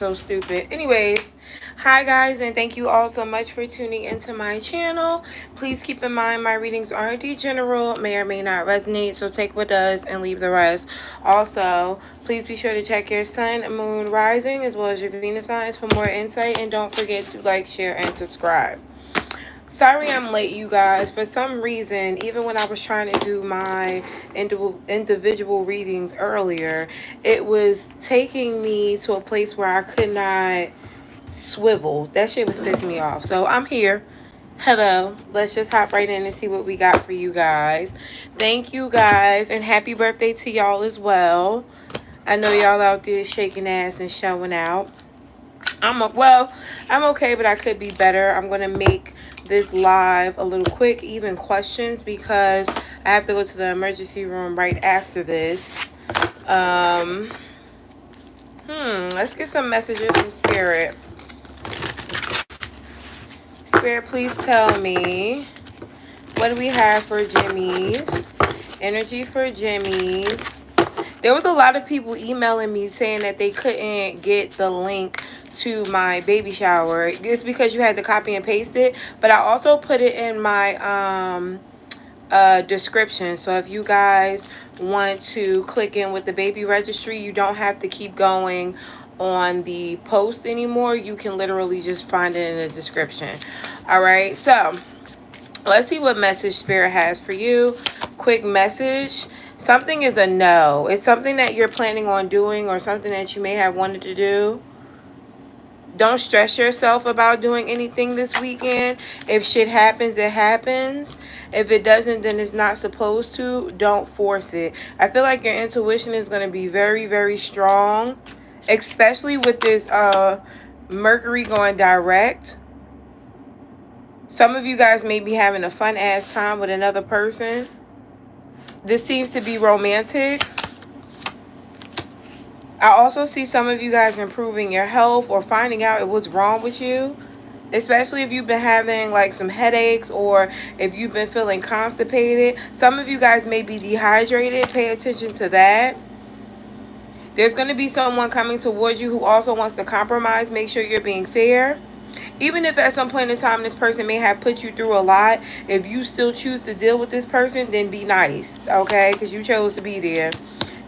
So stupid. Anyways, hi guys, and thank you all so much for tuning into my channel. Please keep in mind my readings are indeed general, may or may not resonate, so take what does and leave the rest. Also, please be sure to check your sun, moon, rising, as well as your Venus signs for more insight, and don't forget to like, share, and subscribe. Sorry I'm late, you guys. For some reason, even when I was trying to do my individual readings earlier, it was taking me to a place where I could not swivel. That shit was pissing me off. So I'm here. Hello. Let's just hop right in and see what we got for you guys. Thank you guys, and happy birthday to y'all as well. I know y'all out there shaking ass and showing out. I'm okay, but I could be better. I'm gonna make this live a little quick, even questions, because I have to go to the emergency room right after this. Let's get some messages from Spirit. Spirit, please tell me, what do we have for Jimmy's? Energy for Jimmy's. There was a lot of people emailing me saying that they couldn't get the link to my baby shower. It's because you had to copy and paste it, but I also put it in my description. So if you guys want to click in with the baby registry, you don't have to keep going on the post anymore. You can literally just find it in the description. All right, so let's see what message Spirit has for you. Quick message. Something is a no. It's something that you're planning on doing, or something that you may have wanted to do. Don't stress yourself about doing anything this weekend. If shit happens, it happens. If it doesn't, then it's not supposed to. Don't force it. I feel like your intuition is going to be very, very strong, especially with this Mercury going direct. Some of you guys may be having a fun ass time with another person. This seems to be romantic. I also see some of you guys improving your health or finding out what's wrong with you. Especially if you've been having like some headaches, or if you've been feeling constipated. Some of you guys may be dehydrated. Pay attention to that. There's going to be someone coming towards you who also wants to compromise. Make sure you're being fair. Even if at some point in time this person may have put you through a lot, if you still choose to deal with this person, then be nice, okay? Because you chose to be there.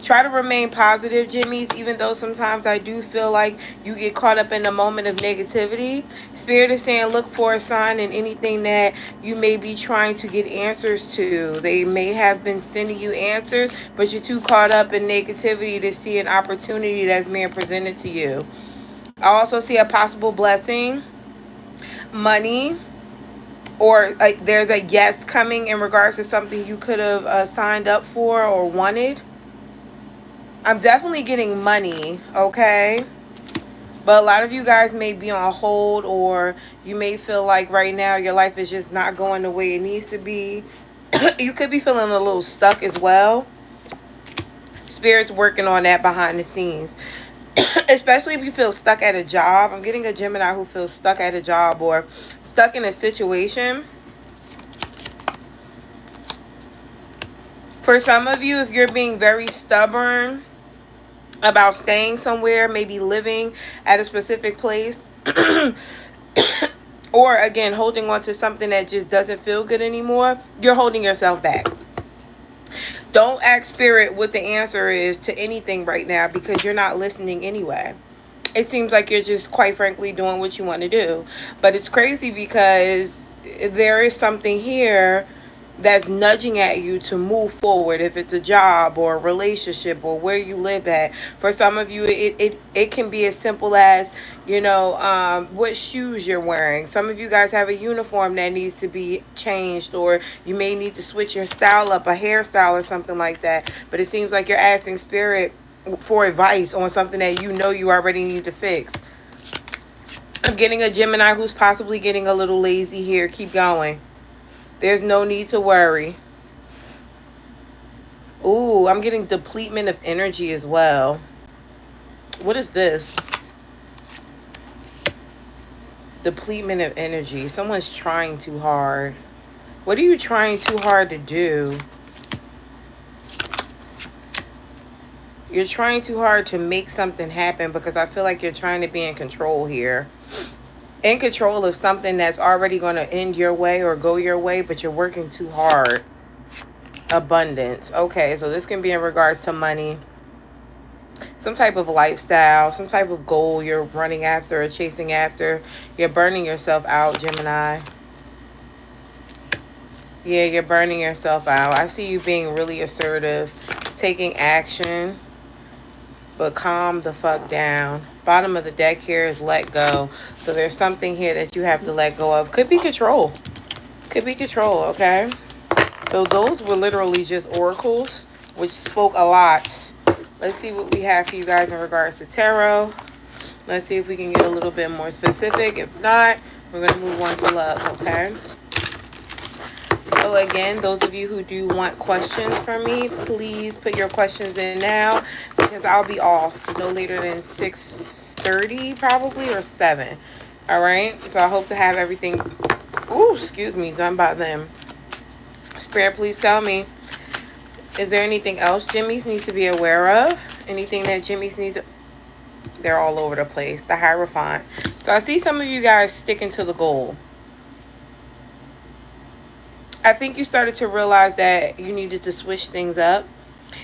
Try to remain positive, Jimmys, even though sometimes I do feel like you get caught up in a moment of negativity. Spirit is saying look for a sign in anything that you may be trying to get answers to. They may have been sending you answers, but you're too caught up in negativity to see an opportunity that's being presented to you. I also see a possible blessing, money, or there's a yes coming in regards to something you could have signed up for or wanted. I'm definitely getting money, okay? But a lot of you guys may be on hold, or you may feel like right now your life is just not going the way it needs to be. You could be feeling a little stuck as well. Spirit's working on that behind the scenes. Especially if you feel stuck at a job. I'm getting a Gemini who feels stuck at a job or stuck in a situation. For some of you, if you're being very stubborn about staying somewhere, maybe living at a specific place, or again, holding on to something that just doesn't feel good anymore, you're holding yourself back. Don't ask Spirit what the answer is to anything right now, because you're not listening anyway. It seems like you're just, quite frankly, doing what you want to do. But it's crazy because there is something here that's nudging at you to move forward, if it's a job or a relationship or where you live at. For some of you, it can be as simple as, you know, what shoes you're wearing. Some of you guys have a uniform that needs to be changed, or you may need to switch your style up, a hairstyle or something like that. But it seems like you're asking Spirit for advice on something that you know you already need to fix. I'm getting a Gemini who's possibly getting a little lazy here. Keep going. There's no need to worry. Ooh, I'm getting depletion of energy as well. What is this? Depletion of energy. Someone's trying too hard. What are you trying too hard to do? You're trying too hard to make something happen because I feel like you're trying to be in control here. In control of something that's already going to end your way or go your way, but you're working too hard. Abundance. Okay, so this can be in regards to money. Some type of lifestyle, some type of goal you're running after or chasing after. You're burning yourself out, Gemini. Yeah, you're burning yourself out. I see you being really assertive, taking action, but calm the fuck down. Bottom of the deck here is let go. So there's something here that you have to let go of. Could be control. Could be control, okay? So those were literally just oracles, which spoke a lot. Let's see what we have for you guys in regards to tarot. Let's see if we can get a little bit more specific. If not, we're going to move on to love, okay? So again, those of you who do want questions from me, please put your questions in now because I'll be off no later than 6:30 probably or 7. All right? So I hope to have everything, done by them. Spirit, please tell me, is there anything else Jimmy's need to be aware of? Anything that Jimmy's needs to... They're all over the place. The Hierophant. So I see some of you guys sticking to the goal. I think you started to realize that you needed to switch things up.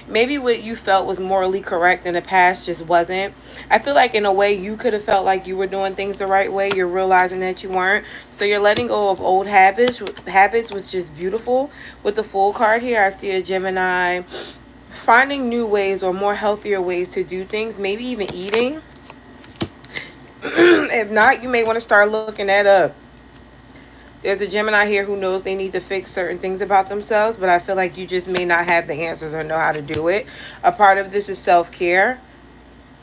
Maybe what you felt was morally correct in the past just wasn't. I feel like in a way you could have felt like you were doing things the right way. You're realizing that you weren't. So you're letting go of old habits. Habits was just beautiful. With the Fool card here, I see a Gemini finding new ways or more healthier ways to do things. Maybe even eating. If not, you may want to start looking that up. There's a Gemini here who knows they need to fix certain things about themselves, but I feel like you just may not have the answers or know how to do it. A part of this is self-care.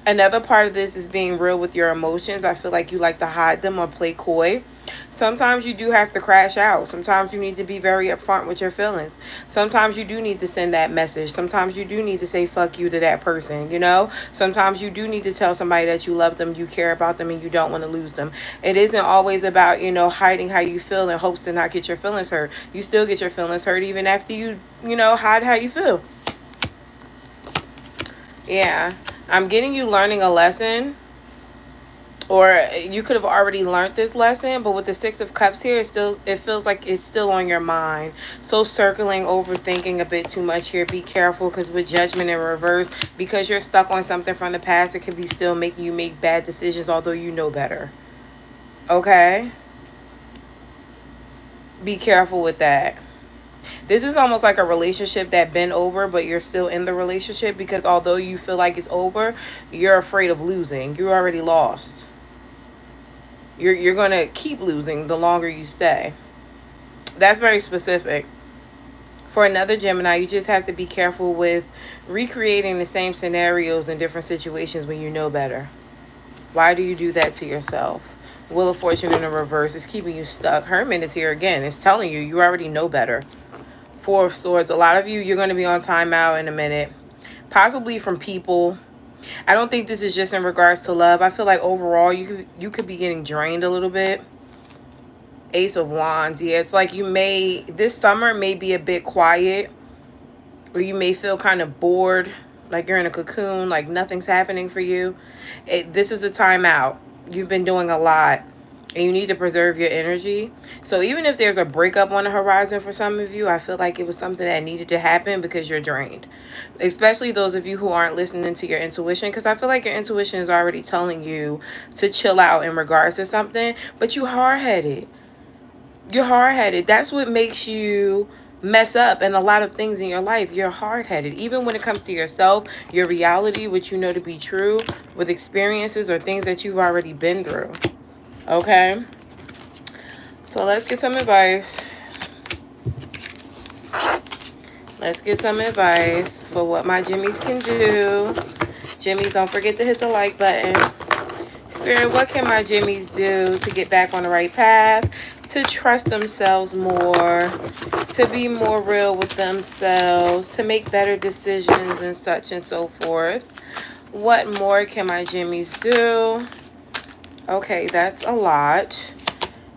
Another part of this is being real with your emotions. I feel like you like to hide them or play coy. Sometimes you do have to crash out. Sometimes you need to be very upfront with your feelings. Sometimes you do need to send that message. Sometimes you do need to say fuck you to that person, you know? Sometimes you do need to tell somebody that you love them, you care about them, and you don't want to lose them. It isn't always about, you know, hiding how you feel in hopes to not get your feelings hurt. You still get your feelings hurt even after you know, hide how you feel. Yeah. I'm getting you learning a lesson. Or you could have already learned this lesson, but with the Six of Cups here, it feels like it's still on your mind. So circling, overthinking a bit too much here. Be careful, because with Judgment in reverse, because you're stuck on something from the past, it could be still making you make bad decisions, although you know better. Okay? Be careful with that. This is almost like a relationship that been over, but you're still in the relationship, because although you feel like it's over, you're afraid of losing. You already lost. You're going to keep losing the longer you stay. That's very specific. For another Gemini, you just have to be careful with recreating the same scenarios in different situations when you know better. Why do you do that to yourself? Wheel of Fortune in the reverse is keeping you stuck. Hermit is here again. It's telling you, you already know better. Four of Swords. A lot of you, you're going to be on timeout in a minute. Possibly from people. I don't think this is just in regards to love. I feel like overall you could be getting drained a little bit. Ace of Wands. Yeah, it's like this summer may be a bit quiet. Or you may feel kind of bored. Like you're in a cocoon. Like nothing's happening for you. This is a timeout. You've been doing a lot. And you need to preserve your energy. So even if there's a breakup on the horizon for some of you, I feel like it was something that needed to happen because you're drained. Especially those of you who aren't listening to your intuition, because I feel like your intuition is already telling you to chill out in regards to something, but you're hard-headed. You're hard-headed. That's what makes you mess up in a lot of things in your life. You're hard-headed. Even when it comes to yourself, your reality, which you know to be true, with experiences or things that you've already been through. Okay, so let's get some advice. Let's get some advice for what my Jimmies can do. Jimmies, don't forget to hit the like button. Spirit, what can my Jimmies do to get back on the right path? To trust themselves more, to be more real with themselves, to make better decisions and such and so forth. What more can my Jimmies do? Okay, that's a lot.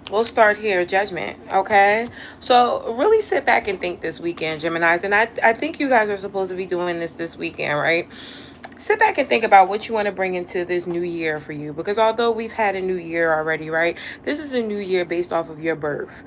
We'll start here, Judgment, okay? So really sit back and think this weekend, Geminis. And I think you guys are supposed to be doing this weekend, right? sit back and think about what you want to bring into this new year for you, because although we've had a new year already, right, this is a new year based off of your birth.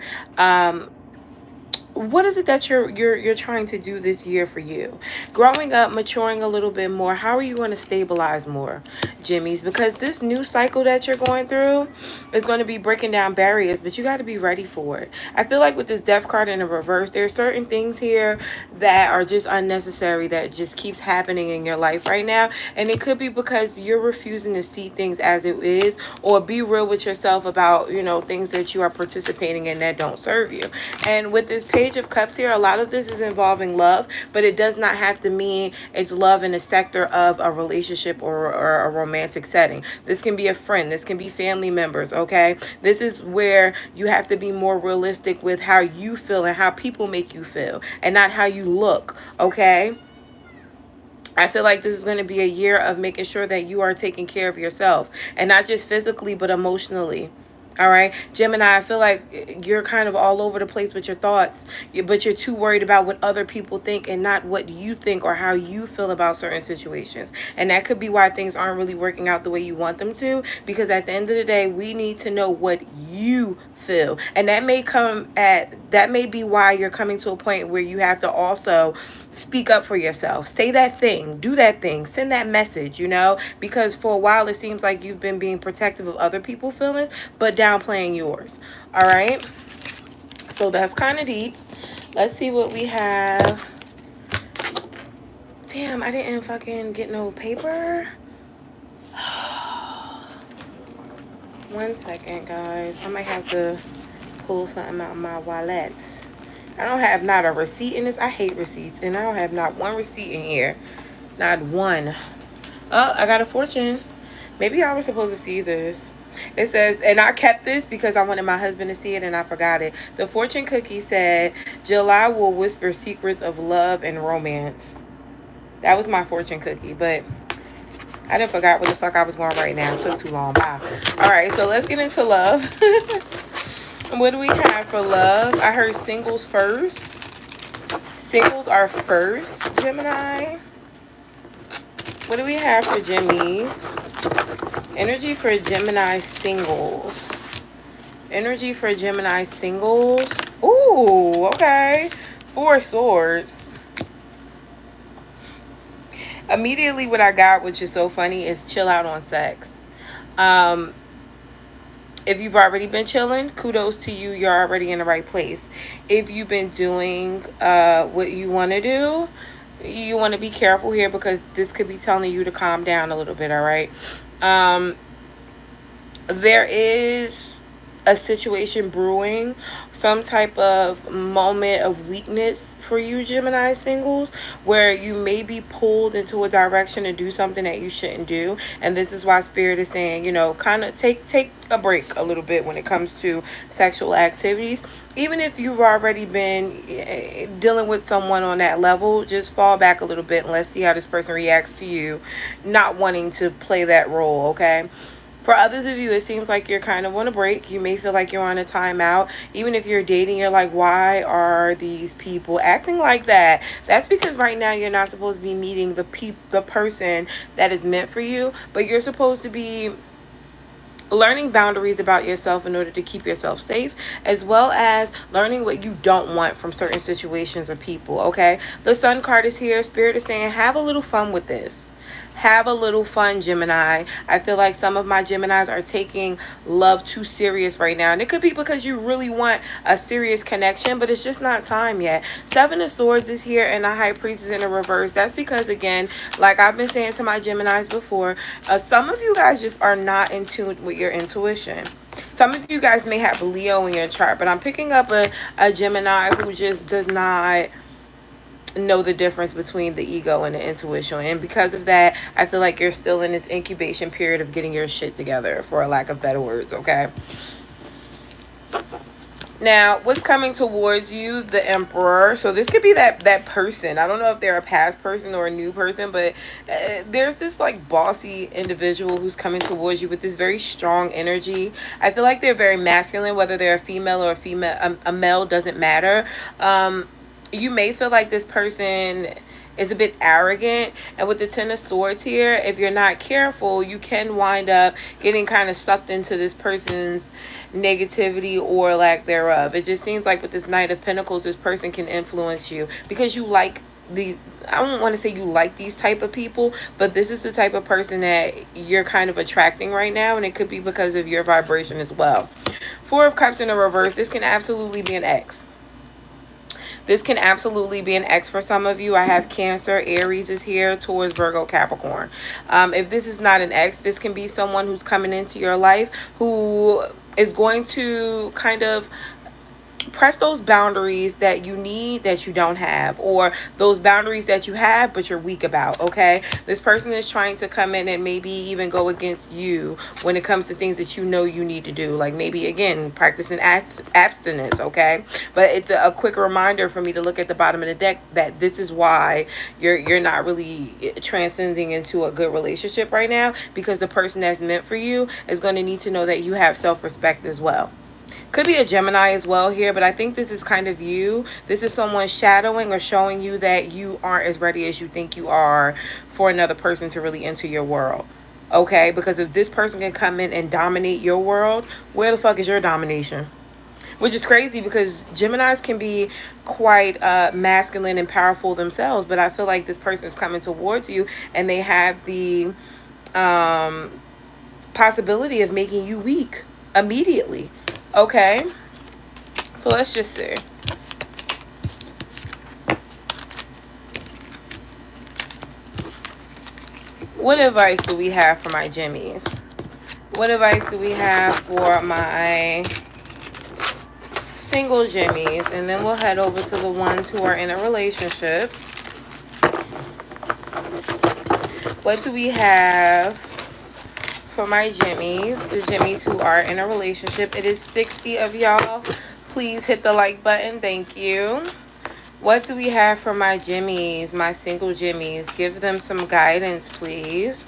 What is it that you're trying to do this year for you? Growing up, maturing a little bit more, how are you going to stabilize more, Jimmys? Because this new cycle that you're going through is going to be breaking down barriers, but you got to be ready for it. I feel like with this death card in the reverse, there are certain things here that are just unnecessary that just keeps happening in your life right now, and it could be because you're refusing to see things as it is, or be real with yourself about, you know, things that you are participating in that don't serve you. And with this Page of Cups here, a lot of this is involving love, but it does not have to mean it's love in a sector of a relationship or a romantic setting. This can be a friend. This can be family members, okay? This is where you have to be more realistic with how you feel and how people make you feel, and not how you look, okay? I feel like this is going to be a year of making sure that you are taking care of yourself, and not just physically, but emotionally. All right, Gemini, I feel like you're kind of all over the place with your thoughts, but you're too worried about what other people think and not what you think or how you feel about certain situations. And that could be why things aren't really working out the way you want them to, because at the end of the day, we need to know what you feel. And that may be why you're coming to a point where you have to also speak up for yourself. Say that thing, do that thing, send that message, you know, because for a while it seems like you've been being protective of other people's feelings, but downplaying yours. All right, so that's kind of deep. Let's see what we have. Damn, I didn't fucking get no paper. 1 second, guys. I might have to pull something out of my wallet. I don't have not a receipt in this. I hate receipts, and I don't have not one receipt in here. Not one. Oh, I got a fortune. Maybe I was supposed to see this. It says, and I kept this because I wanted my husband to see it and I forgot it. The fortune cookie said, July will whisper secrets of love and romance. That was my fortune cookie, but I didn't forget what the fuck I was going right now. It took too long. Bye. All right, so let's get into love. What do we have for love? I heard singles first. Singles are first, Gemini. What do we have for Jimmys? Energy for Gemini singles. Energy for Gemini singles. Ooh, okay. 4 swords. Immediately what I got, which is so funny, is chill out on sex. If you've already been chilling, kudos to you. You're already in the right place. If you've been doing what you want to do, you want to be careful here, because this could be telling you to calm down a little bit, all right? There is a situation brewing, some type of moment of weakness for you, Gemini singles, where you may be pulled into a direction to do something that you shouldn't do. And this is why Spirit is saying, you know, kind of take a break a little bit when it comes to sexual activities. Even if you've already been dealing with someone on that level, just fall back a little bit and let's see how this person reacts to you not wanting to play that role, okay? For others of you, it seems like you're kind of on a break. You may feel like you're on a timeout. Even if you're dating, you're like, why are these people acting like that? That's because right now you're not supposed to be meeting the person that is meant for you, but you're supposed to be learning boundaries about yourself in order to keep yourself safe, as well as learning what you don't want from certain situations or people, okay? The Sun card is here. Spirit is saying, have a little fun with this. Have a little fun, Gemini. I feel like some of my Geminis are taking love too serious right now. And it could be because you really want a serious connection, but it's just not time yet. 7 of Swords is here and the High Priest is in the reverse. That's because, again, like I've been saying to my Geminis before, some of you guys just are not in tune with your intuition. Some of you guys may have Leo in your chart, but I'm picking up a Gemini who just does not know the difference between the ego and the intuition, and because of that, I feel like you're still in this incubation period of getting your shit together, for a lack of better words, okay? Now, what's coming towards you? The Emperor. So this could be that person. I don't know if they're a past person or a new person, but there's this like bossy individual who's coming towards you with this very strong energy. I feel like they're very masculine, whether they're a female or a male doesn't matter. You may feel like this person is a bit arrogant. And with the Ten of Swords here, if you're not careful, you can wind up getting kind of sucked into this person's negativity or lack thereof. It just seems like with this Knight of Pentacles, this person can influence you because you like these. I don't want to say you like these type of people, but this is the type of person that you're kind of attracting right now, and it could be because of your vibration as well. Four of Cups in the reverse. This can absolutely be an ex. This can absolutely be an ex for some of you. I have Cancer, Aries is here, Taurus, Virgo, Capricorn. If this is not an ex, this can be someone who's coming into your life who is going to kind of press those boundaries that you need that you don't have, or those boundaries that you have but you're weak about. Okay, this person is trying to come in and maybe even go against you when it comes to things that you know you need to do, like maybe again practicing abstinence. Okay, but it's a quick reminder for me to look at the bottom of the deck that this is why you're not really transcending into a good relationship right now, because the person that's meant for you is going to need to know that you have self-respect as well. Could be a Gemini as well here, but I think this is kind of you. This is someone shadowing or showing you that you aren't as ready as you think you are for another person to really enter your world. Okay, because if this person can come in and dominate your world, where the fuck is your domination? Which is crazy because Geminis can be quite masculine and powerful themselves, but I feel like this person is coming towards you and they have the possibility of making you weak immediately. Okay, so let's just see. What advice do we have for my Jimmies? What advice do we have for my single Jimmies? And then we'll head over to the ones who are in a relationship. What do we have for my Jimmies, the Jimmies who are in a relationship? It is 60 of y'all. Please hit the like button. Thank you. What do we have for my Jimmies, my single Jimmies? Give them some guidance, please.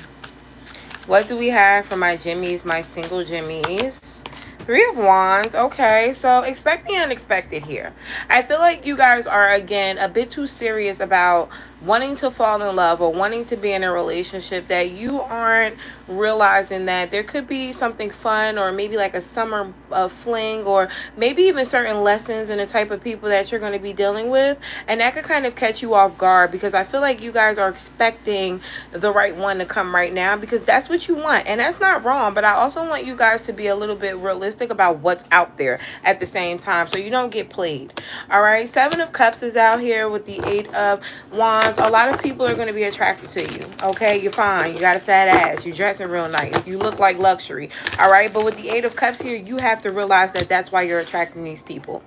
What do we have for my Jimmies, my single Jimmies? Three of Wands. Okay, so expect the unexpected here. I feel like you guys are, again, a bit too serious about wanting to fall in love or wanting to be in a relationship, that you aren't realizing that there could be something fun, or maybe like a summer fling, or maybe even certain lessons in the type of people that you're going to be dealing with, and that could kind of catch you off guard, because I feel like you guys are expecting the right one to come right now, because that's what you want, and that's not wrong, but I also want you guys to be a little bit realistic about what's out there at the same time, so you don't get played. All right, Seven of Cups is out here with the Eight of Wands. A lot of people are going to be attracted to you. Okay, you're fine, you got a fat ass, you're dressing real nice, you look like luxury. All right, but with the Eight of Cups here, you have to realize that that's why you're attracting these people.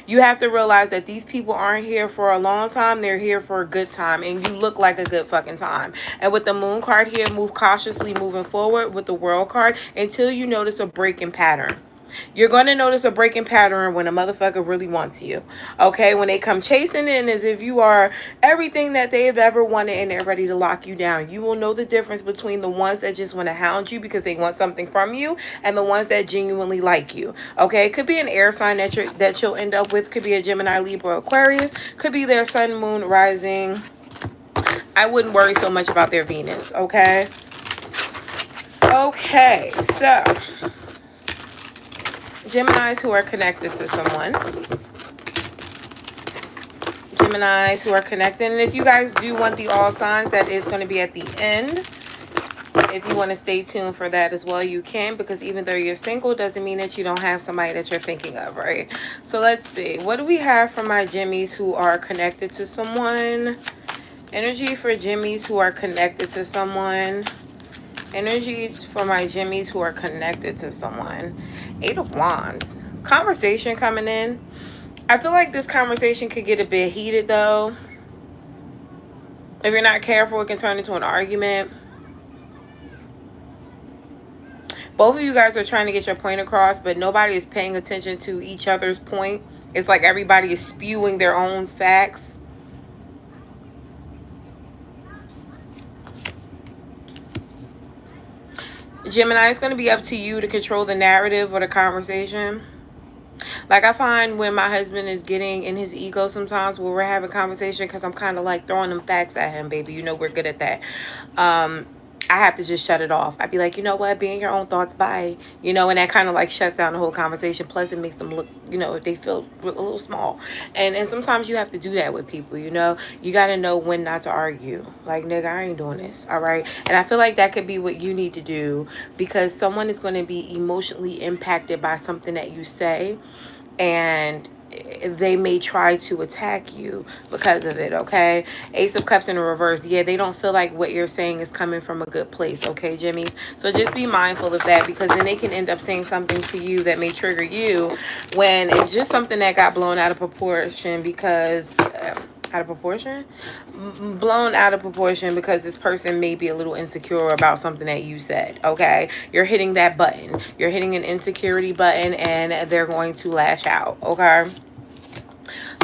You have to realize that these people aren't here for a long time, they're here for a good time, and you look like a good fucking time. And with the Moon card here, move cautiously moving forward with the World card until you notice a break in pattern. You're going to notice a breaking pattern when a motherfucker really wants you. Okay, when they come chasing in as if you are everything that they've ever wanted and they're ready to lock you down. You will know the difference between the ones that just want to hound you because they want something from you, and the ones that genuinely like you. Okay, it could be an air sign that you'll end up with. Could be a Gemini, Libra, Aquarius. Could be their sun, moon, rising. I wouldn't worry so much about their Venus. Okay. Okay, so Geminis who are connected to someone. Geminis who are connected. And if you guys do want the all signs, that is going to be at the end. If you want to stay tuned for that as well, you can, because even though you're single doesn't mean that you don't have somebody that you're thinking of, right? So let's see. What do we have for my Jimmies who are connected to someone? Energy for Jimmies who are connected to someone. Energy for my Jimmies who are connected to someone. Eight of Wands. Conversation coming in. I feel like this conversation could get a bit heated though. If you're not careful, it can turn into an argument. Both of you guys are trying to get your point across, but nobody is paying attention to each other's point. It's like everybody is spewing their own facts. Gemini, it's going to be up to you to control the narrative or the conversation. Like, I find when my husband is getting in his ego sometimes when we're having conversation, because I'm kind of like throwing them facts at him, baby. You know we're good at that. I have to just shut it off. I'd be like, you know what, be in your own thoughts, bye. You know, and that kind of like shuts down the whole conversation. Plus, it makes them look, you know, they feel a little small. And sometimes you have to do that with people, you know. You got to know when not to argue. Like, nigga, I ain't doing this, all right? And I feel like that could be what you need to do, because someone is going to be emotionally impacted by something that you say, and they may try to attack you because of it, okay? Ace of Cups in the reverse. Yeah, they don't feel like what you're saying is coming from a good place, okay, Jimmies? So just be mindful of that, because then they can end up saying something to you that may trigger you when it's just something that got blown out of proportion because... out of proportion? Blown out of proportion because this person may be a little insecure about something that you said, okay? You're hitting that button. You're hitting an insecurity button, and they're going to lash out, okay?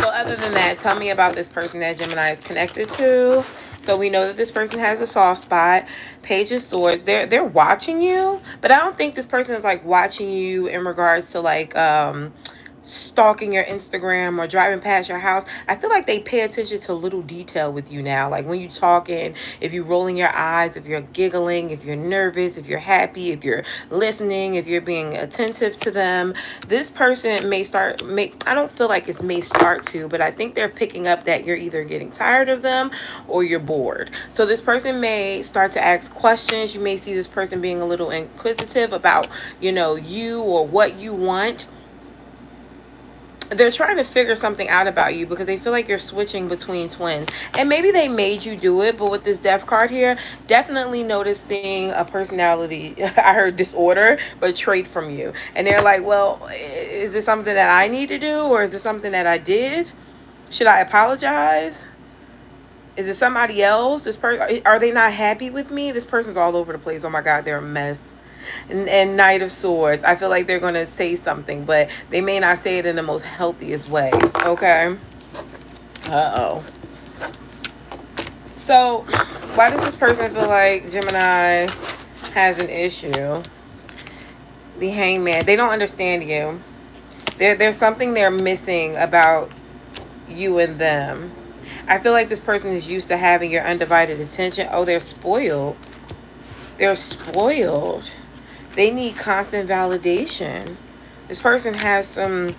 So other than that, tell me about this person that Gemini is connected to. So we know that this person has a soft spot. Page of Swords. They're watching you, but I don't think this person is like watching you in regards to like stalking your Instagram or driving past your house. I feel like they pay attention to little detail with you now. Like when you talking, if you're rolling your eyes, if you're giggling, if you're nervous, if you're happy, if you're listening, if you're being attentive to them. This person I don't feel like it's may start to, but I think they're picking up that you're either getting tired of them or you're bored. So this person may start to ask questions. You may see this person being a little inquisitive about, you know, you or what you want. They're trying to figure something out about you because they feel like you're switching between twins. And maybe they made you do it, but with this death card here, definitely noticing a personality, I heard disorder, but trait from you. And they're like, well, is this something that I need to do, or is this something that I did? Should I apologize? Is it somebody else? This person, are they not happy with me? This person's all over the place. Oh my God, they're a mess. And Knight of Swords. I feel like they're going to say something, but they may not say it in the most healthiest ways. Okay. Uh-oh. So, why does this person feel like Gemini has an issue? The Hangman. They don't understand you. There's something they're missing about you and them. I feel like this person is used to having your undivided attention. Oh, they're spoiled. They're spoiled. They need constant validation. This person has some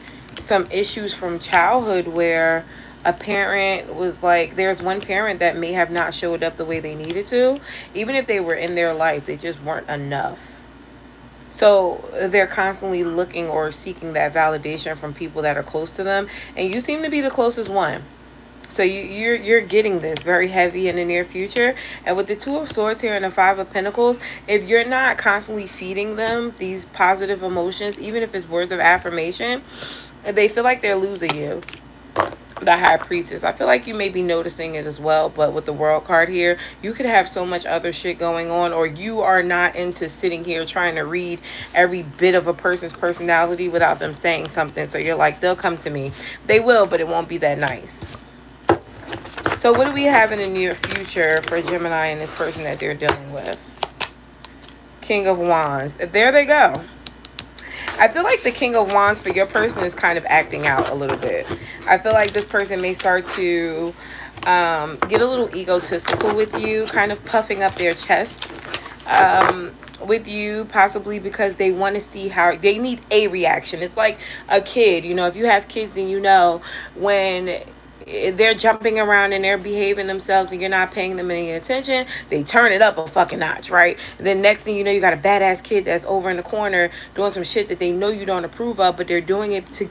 issues from childhood where a parent was like, there's one parent that may have not showed up the way they needed to. Even if they were in their life, they just weren't enough. So they're constantly looking or seeking that validation from people that are close to them. And you seem to be the closest one. So you're getting this very heavy in the near future. And with the Two of Swords here and the Five of Pentacles, if you're not constantly feeding them these positive emotions, even if it's words of affirmation, they feel like they're losing you. The High Priestess. I feel like you may be noticing it as well, but with the World card here, you could have so much other shit going on, or you are not into sitting here trying to read every bit of a person's personality without them saying something. So you're like, they'll come to me. They will, but it won't be that nice. So what do we have in the near future for Gemini and this person that they're dealing with? King of Wands. There they go. I feel like the King of Wands for your person is kind of acting out a little bit. I feel like this person may start to get a little egotistical with you, kind of puffing up their chest with you, possibly because they want to see how they need a reaction. It's like a kid, you know, if you have kids, then you know when they're jumping around and they're behaving themselves and you're not paying them any attention, they turn it up a fucking notch, right? And then next thing you know, you got a badass kid that's over in the corner doing some shit that they know you don't approve of, but they're doing it to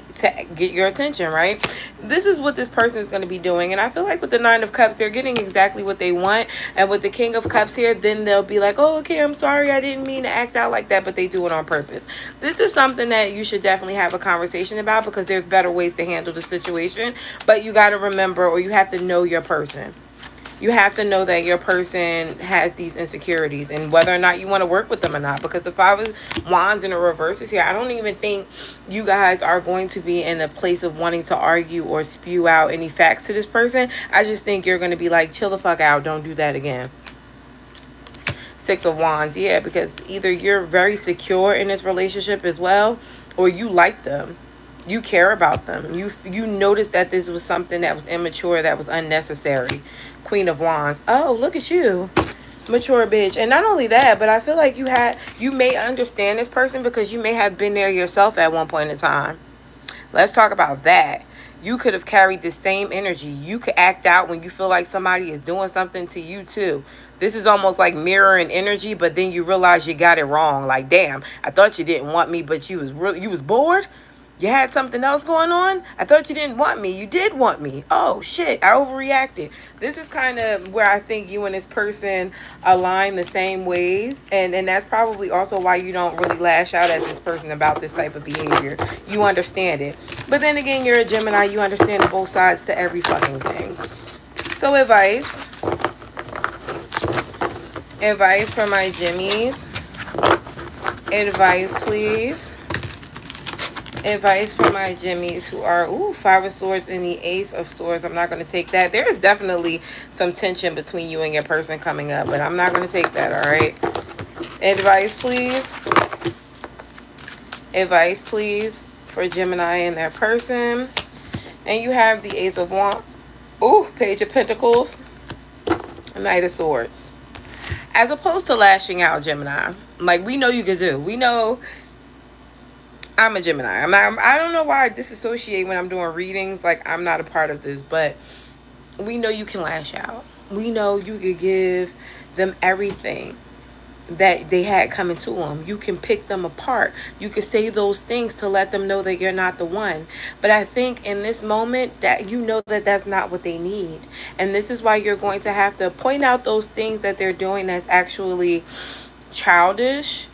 get your attention, right? This is what this person is going to be doing. And I feel like with the Nine of Cups, they're getting exactly what they want. And with the King of Cups here, then they'll be like, oh, okay, I'm sorry, I didn't mean to act out like that, but they do it on purpose. This is something that you should definitely have a conversation about, because there's better ways to handle the situation. But you got to remember, or you have to know your person. You have to know that your person has these insecurities and whether or not you want to work with them or not. Because the Five of Wands in the reverse is here. I don't even think you guys are going to be in a place of wanting to argue or spew out any facts to this person. I just think you're going to be like, chill the fuck out. Don't do that again. Six of Wands. Yeah, because either you're very secure in this relationship as well, or you like them. You care about them. You noticed that this was something that was immature, that was unnecessary. Queen of Wands. Oh, look at you. Mature bitch. And not only that, but I feel like you may understand this person because you may have been there yourself at one point in time. Let's talk about that. You could have carried the same energy. You could act out when you feel like somebody is doing something to you too. This is almost like mirroring energy, but then you realize you got it wrong. Like, damn, I thought you didn't want me, but you was bored. You had something else going on? I thought you didn't want me. You did want me. Oh, shit. I overreacted. This is kind of where I think you and this person align the same ways. And that's probably also why you don't really lash out at this person about this type of behavior. You understand it. But then again, you're a Gemini. You understand both sides to every fucking thing. So advice. Advice for my Jimmies. Advice, please. Advice for my Jimmies who are, ooh, 5 of Swords and the Ace of Swords. I'm not going to take that. There is definitely some tension between you and your person coming up, but I'm not going to take that, all right? Advice, please. Advice, please, for Gemini and their person. And you have the Ace of Wands. Ooh, Page of Pentacles. Knight of Swords. As opposed to lashing out, Gemini, like we know you can do. We know... I'm a Gemini. I don't know why I disassociate when I'm doing readings. Like, I'm not a part of this, but we know you can lash out. We know you could give them everything that they had coming to them. You can pick them apart. You can say those things to let them know that you're not the one. But I think in this moment that you know that that's not what they need. And this is why you're going to have to point out those things that they're doing that's actually childish,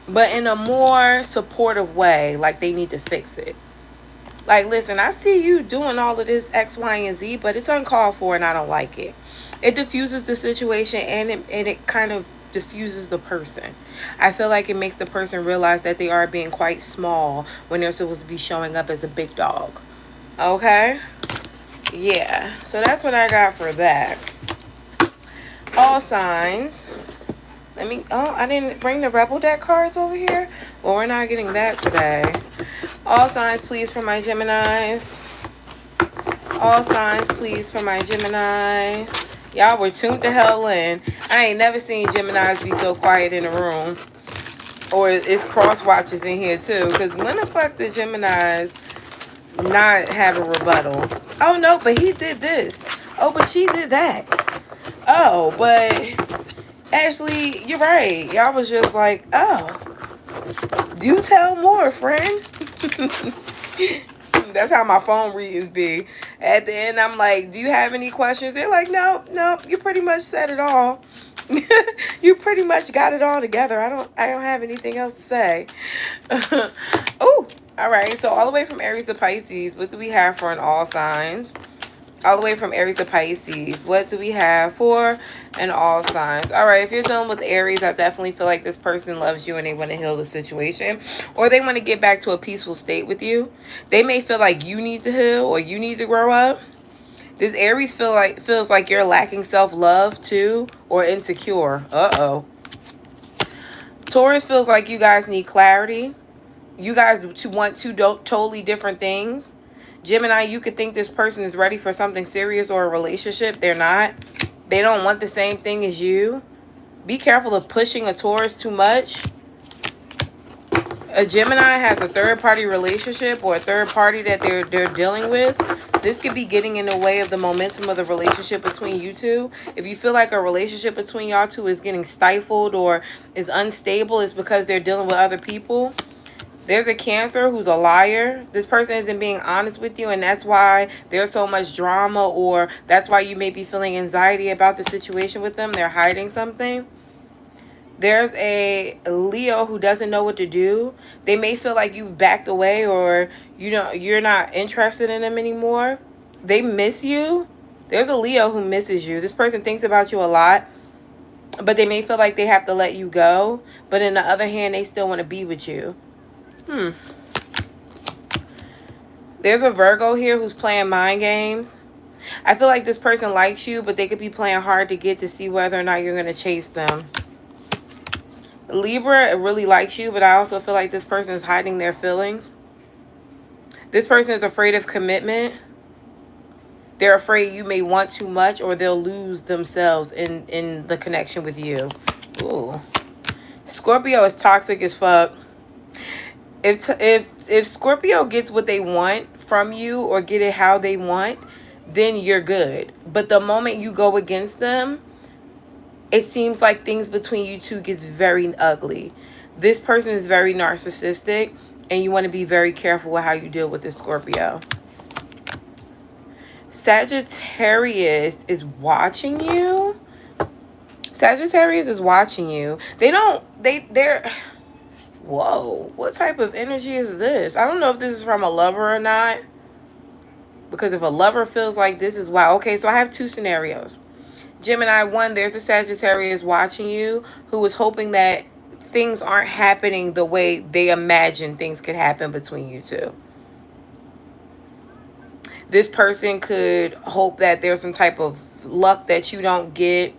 but in a more supportive way, like they need to fix it. Like, listen, I see you doing all of this X, Y, and Z, but it's uncalled for and I don't like it. It diffuses the situation and it kind of diffuses the person. I feel like it makes the person realize that they are being quite small when they're supposed to be showing up as a big dog. Okay? Yeah. So that's what I got for that. All signs. Oh, I didn't bring the Rebel deck cards over here. Well, we're not getting that today. All signs, please, for my Geminis. All signs, please, for my Geminis. Y'all were tuned the hell in. I ain't never seen Geminis be so quiet in a room. Or it's cross watches in here, too. Because when the fuck did Geminis not have a rebuttal? Oh, no, but he did this. Oh, but she did that. Oh, but... Actually, you're right. Y'all was just like, oh, do tell more, friend. That's how my phone readings be. At the end, I'm like, do you have any questions? They're like, no, you pretty much said it all. You pretty much got it all together. I don't have anything else to say. Oh, all right. So all the way from Aries to Pisces, what do we have for an all signs? All the way from Aries to Pisces, what do we have for an all signs? All right, if you're dealing with Aries, I definitely feel like this person loves you and they want to heal the situation, or they want to get back to a peaceful state with you. They may feel like you need to heal or you need to grow up. This Aries feels like you're lacking self-love too, or insecure. Uh-oh. Taurus feels like you guys need clarity. You guys want two totally different things. Gemini, you could think this person is ready for something serious or a relationship. They're not. They don't want the same thing as you. Be careful of pushing a Taurus too much. A Gemini has a third-party relationship or a third party that they're dealing with. This could be getting in the way of the momentum of the relationship between you two. If you feel like a relationship between y'all two is getting stifled or is unstable, it's because they're dealing with other people. There's a Cancer who's a liar. This person isn't being honest with you, and that's why there's so much drama, or that's why you may be feeling anxiety about the situation with them. They're hiding something. There's a Leo who doesn't know what to do. They may feel like you've backed away, or you're not interested in them anymore. They miss you. There's a Leo who misses you. This person thinks about you a lot, but they may feel like they have to let you go. But on the other hand, they still want to be with you. There's a Virgo here who's playing mind games. I feel like this person likes you, but they could be playing hard to get to see whether or not you're going to chase them. Libra really likes you, but I also feel like this person is hiding their feelings. This person is afraid of commitment. They're afraid you may want too much or they'll lose themselves in the connection with you. Ooh. Scorpio is toxic as fuck. If Scorpio gets what they want from you or get it how they want, then you're good. But the moment you go against them, it seems like things between you two gets very ugly. This person is very narcissistic, and you want to be very careful with how you deal with this Scorpio. Sagittarius is watching you. Sagittarius is watching you. They're whoa, what type of energy is this? I don't know if this is from a lover or not. Because if a lover feels like this is wow. Okay, so I have two scenarios. Gemini, one, there's a Sagittarius watching you who is hoping that things aren't happening the way they imagine things could happen between you two. This person could hope that there's some type of luck that you don't get,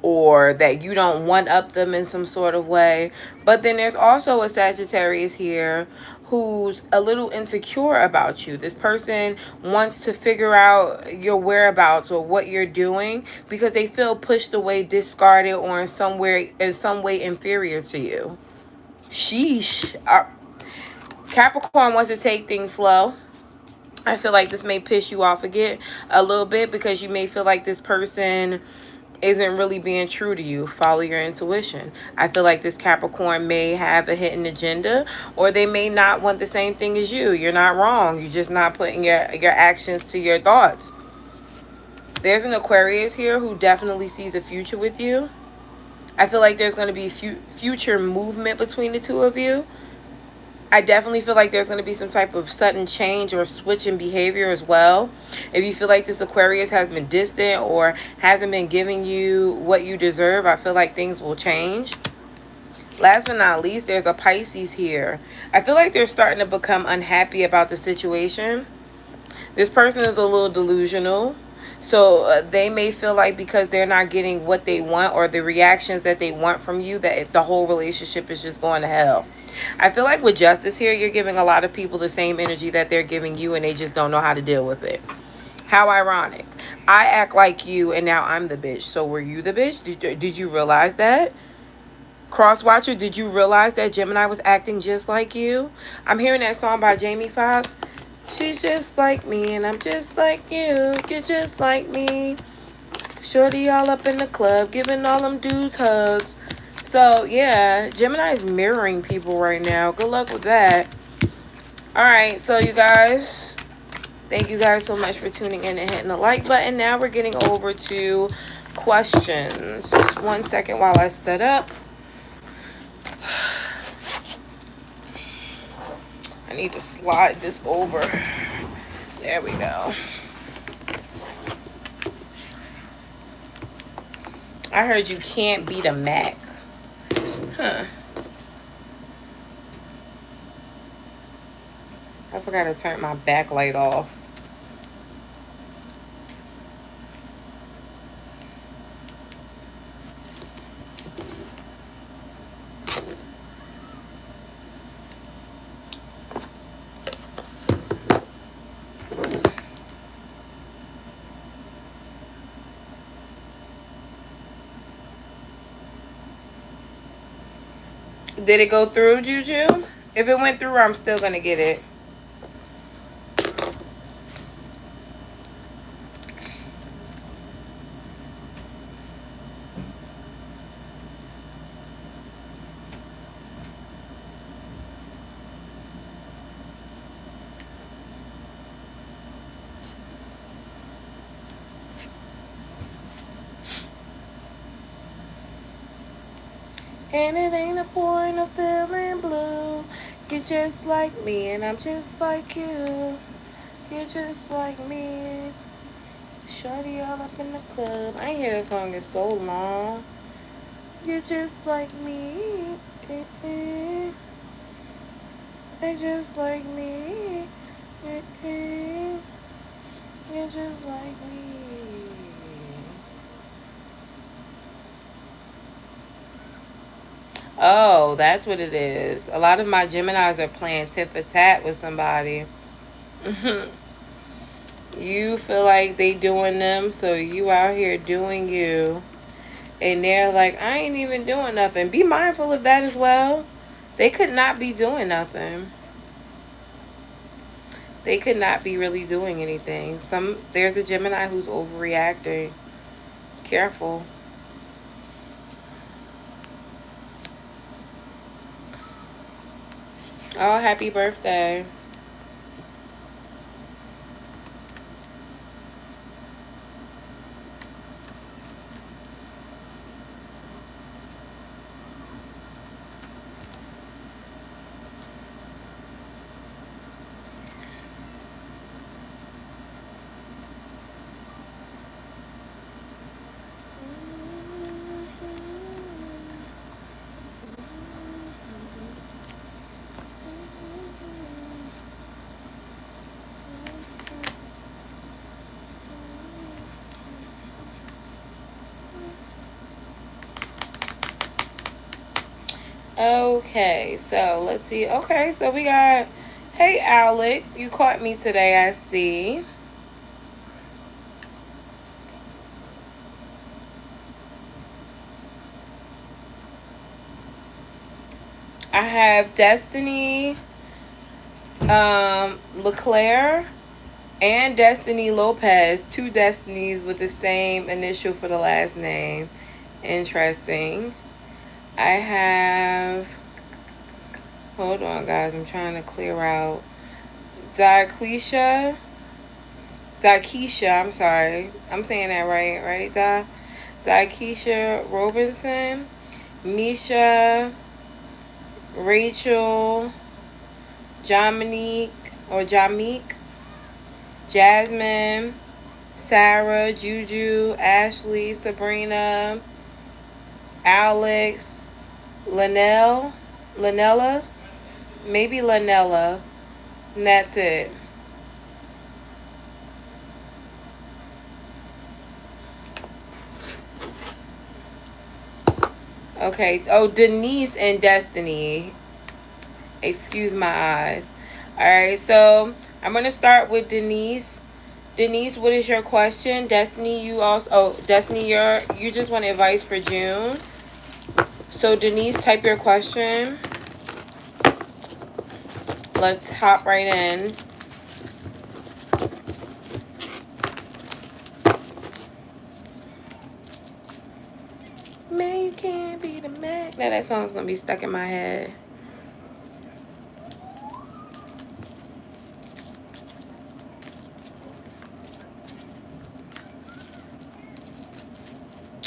or that you don't one-up them in some sort of way. But then there's also a Sagittarius here who's a little insecure about you. This person wants to figure out your whereabouts or what you're doing because they feel pushed away, discarded, or in some way inferior to you. Sheesh. Capricorn wants to take things slow. I feel like this may piss you off again a little bit because you may feel like this person isn't really being true to you. Follow your intuition. I feel like this Capricorn may have a hidden agenda, or they may not want the same thing as you. You're not wrong. You're just not putting your actions to your thoughts. There's an Aquarius here who definitely sees a future with you. I feel like there's going to be future movement between the two of you. I definitely feel like there's going to be some type of sudden change or switch in behavior as well. If you feel like this Aquarius has been distant or hasn't been giving you what you deserve, I feel like things will change. Last but not least, there's a Pisces here. I feel like they're starting to become unhappy about the situation. This person is a little delusional. So they may feel like because they're not getting what they want or the reactions that they want from you, that the whole relationship is just going to hell. I feel like with Justice here, you're giving a lot of people the same energy that they're giving you, and they just don't know how to deal with it. How ironic. I act like you, and now I'm the bitch. So were you the bitch? Did you realize that? Crosswatcher, did you realize that Gemini was acting just like you? I'm hearing that song by Jamie Foxx. She's just like me, and I'm just like you. You're just like me. Shorty all up in the club, giving all them dudes hugs. So, yeah, Gemini is mirroring people right now. Good luck with that. Alright, so you guys, thank you guys so much for tuning in and hitting the like button. Now we're getting over to questions. 1 second while I set up. I need to slide this over. There we go. I heard you can't beat a Mac. Huh. I forgot to turn my backlight off. Did it go through, Juju? If it went through, I'm still going to get it. And it ain't a point of feeling blue. You're just like me, and I'm just like you. You're just like me. Shorty all up in the club. I ain't hear that song in so long. You're just like me. You're just like me. You're just like me. Oh, that's what it is. A lot of my Geminis are playing tit for tat with somebody. You feel like they doing them, so you out here doing you. And they're like, I ain't even doing nothing. Be mindful of that as well. They could not be doing nothing. They could not be really doing anything. There's a Gemini who's overreacting. Careful. Oh, happy birthday. Okay, so let's see. Okay, so we got, hey Alex, you caught me today, I see. I have Destiny LeClaire and Destiny Lopez, two Destinies with the same initial for the last name. Interesting. I have, hold on guys, I'm trying to clear out. Daquisha, I'm sorry. I'm saying that right, Daquisha Robinson, Misha, Rachel, Jamique, Jasmine, Sarah, Juju, Ashley, Sabrina, Alex, Lanella, maybe Lanella, and that's it. Okay. Oh, Denise and Destiny. Excuse my eyes. All right. So I'm gonna start with Denise. Denise, what is your question? Destiny, you also. Oh, Destiny, you just want advice for June. So Denise, type your question. Let's hop right in. Man, you can't be the man. Now that song's gonna be stuck in my head.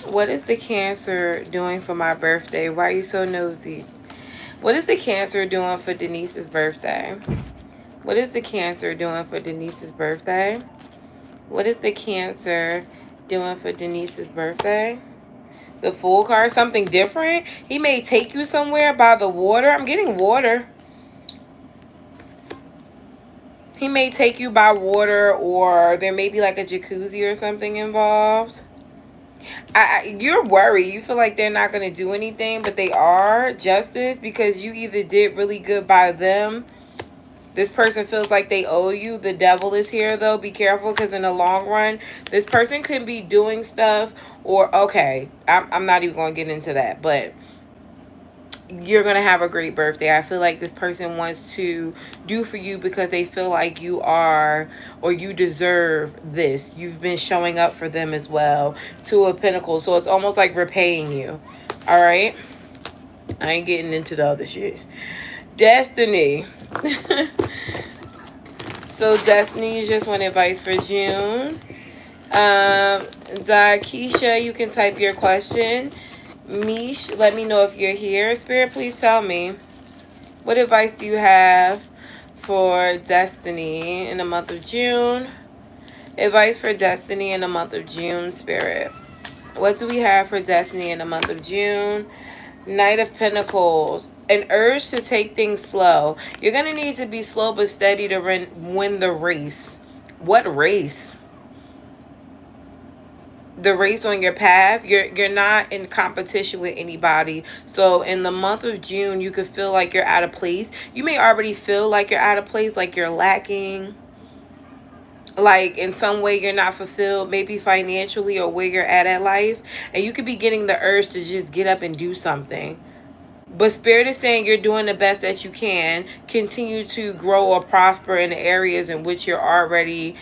What is the Cancer doing for my birthday? Why are you so nosy? What is the Cancer doing for Denise's birthday? What is the Cancer doing for Denise's birthday? What is the Cancer doing for Denise's birthday? The Fool card, something different? He may take you somewhere by the water. I'm getting water. He may take you by water, or there may be like a jacuzzi or something involved. You're worried. You feel like they're not going to do anything, but they are. Justice, because you either did really good by them. This person feels like they owe you. The Devil is here, though. Be careful, because in the long run, this person could be doing stuff, or, okay, I'm not even going to get into that, but you're going to have a great birthday. I feel like this person wants to do for you because they feel like you are, or you deserve this. You've been showing up for them as well. Two of Pentacles. So it's almost like repaying you. All right. I ain't getting into the other shit. Destiny. So Destiny, you just want advice for June. Zakisha, you can type your question. Meech, let me know if you're here. Spirit, please tell me. What advice do you have for Destiny in the month of June? Advice for Destiny in the month of June, Spirit. What do we have for Destiny in the month of June? Knight of Pentacles. An urge to take things slow. You're going to need to be slow but steady to win the race. What race? The race on your path. You're not in competition with anybody. So in the month of June, you could feel like you're out of place. You may already feel like you're out of place, like you're lacking. like in some way you're not fulfilled, maybe financially or where you're at life, and you could be getting the urge to just get up and do something. But Spirit is saying you're doing the best that you can. Continue to grow or prosper in the areas in which you're already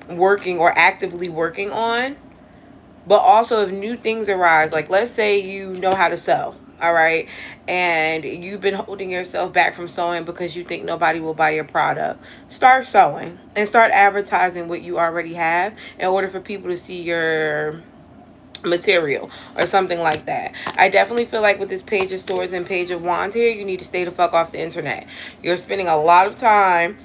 working or actively working on. But also if new things arise, like let's say you know how to sew, all right, and you've been holding yourself back from sewing because you think nobody will buy your product, start sewing and start advertising what you already have in order for people to see your material or something like that. I definitely feel like with this Page of Swords and Page of Wands here, you need to stay the fuck off the internet. You're spending a lot of time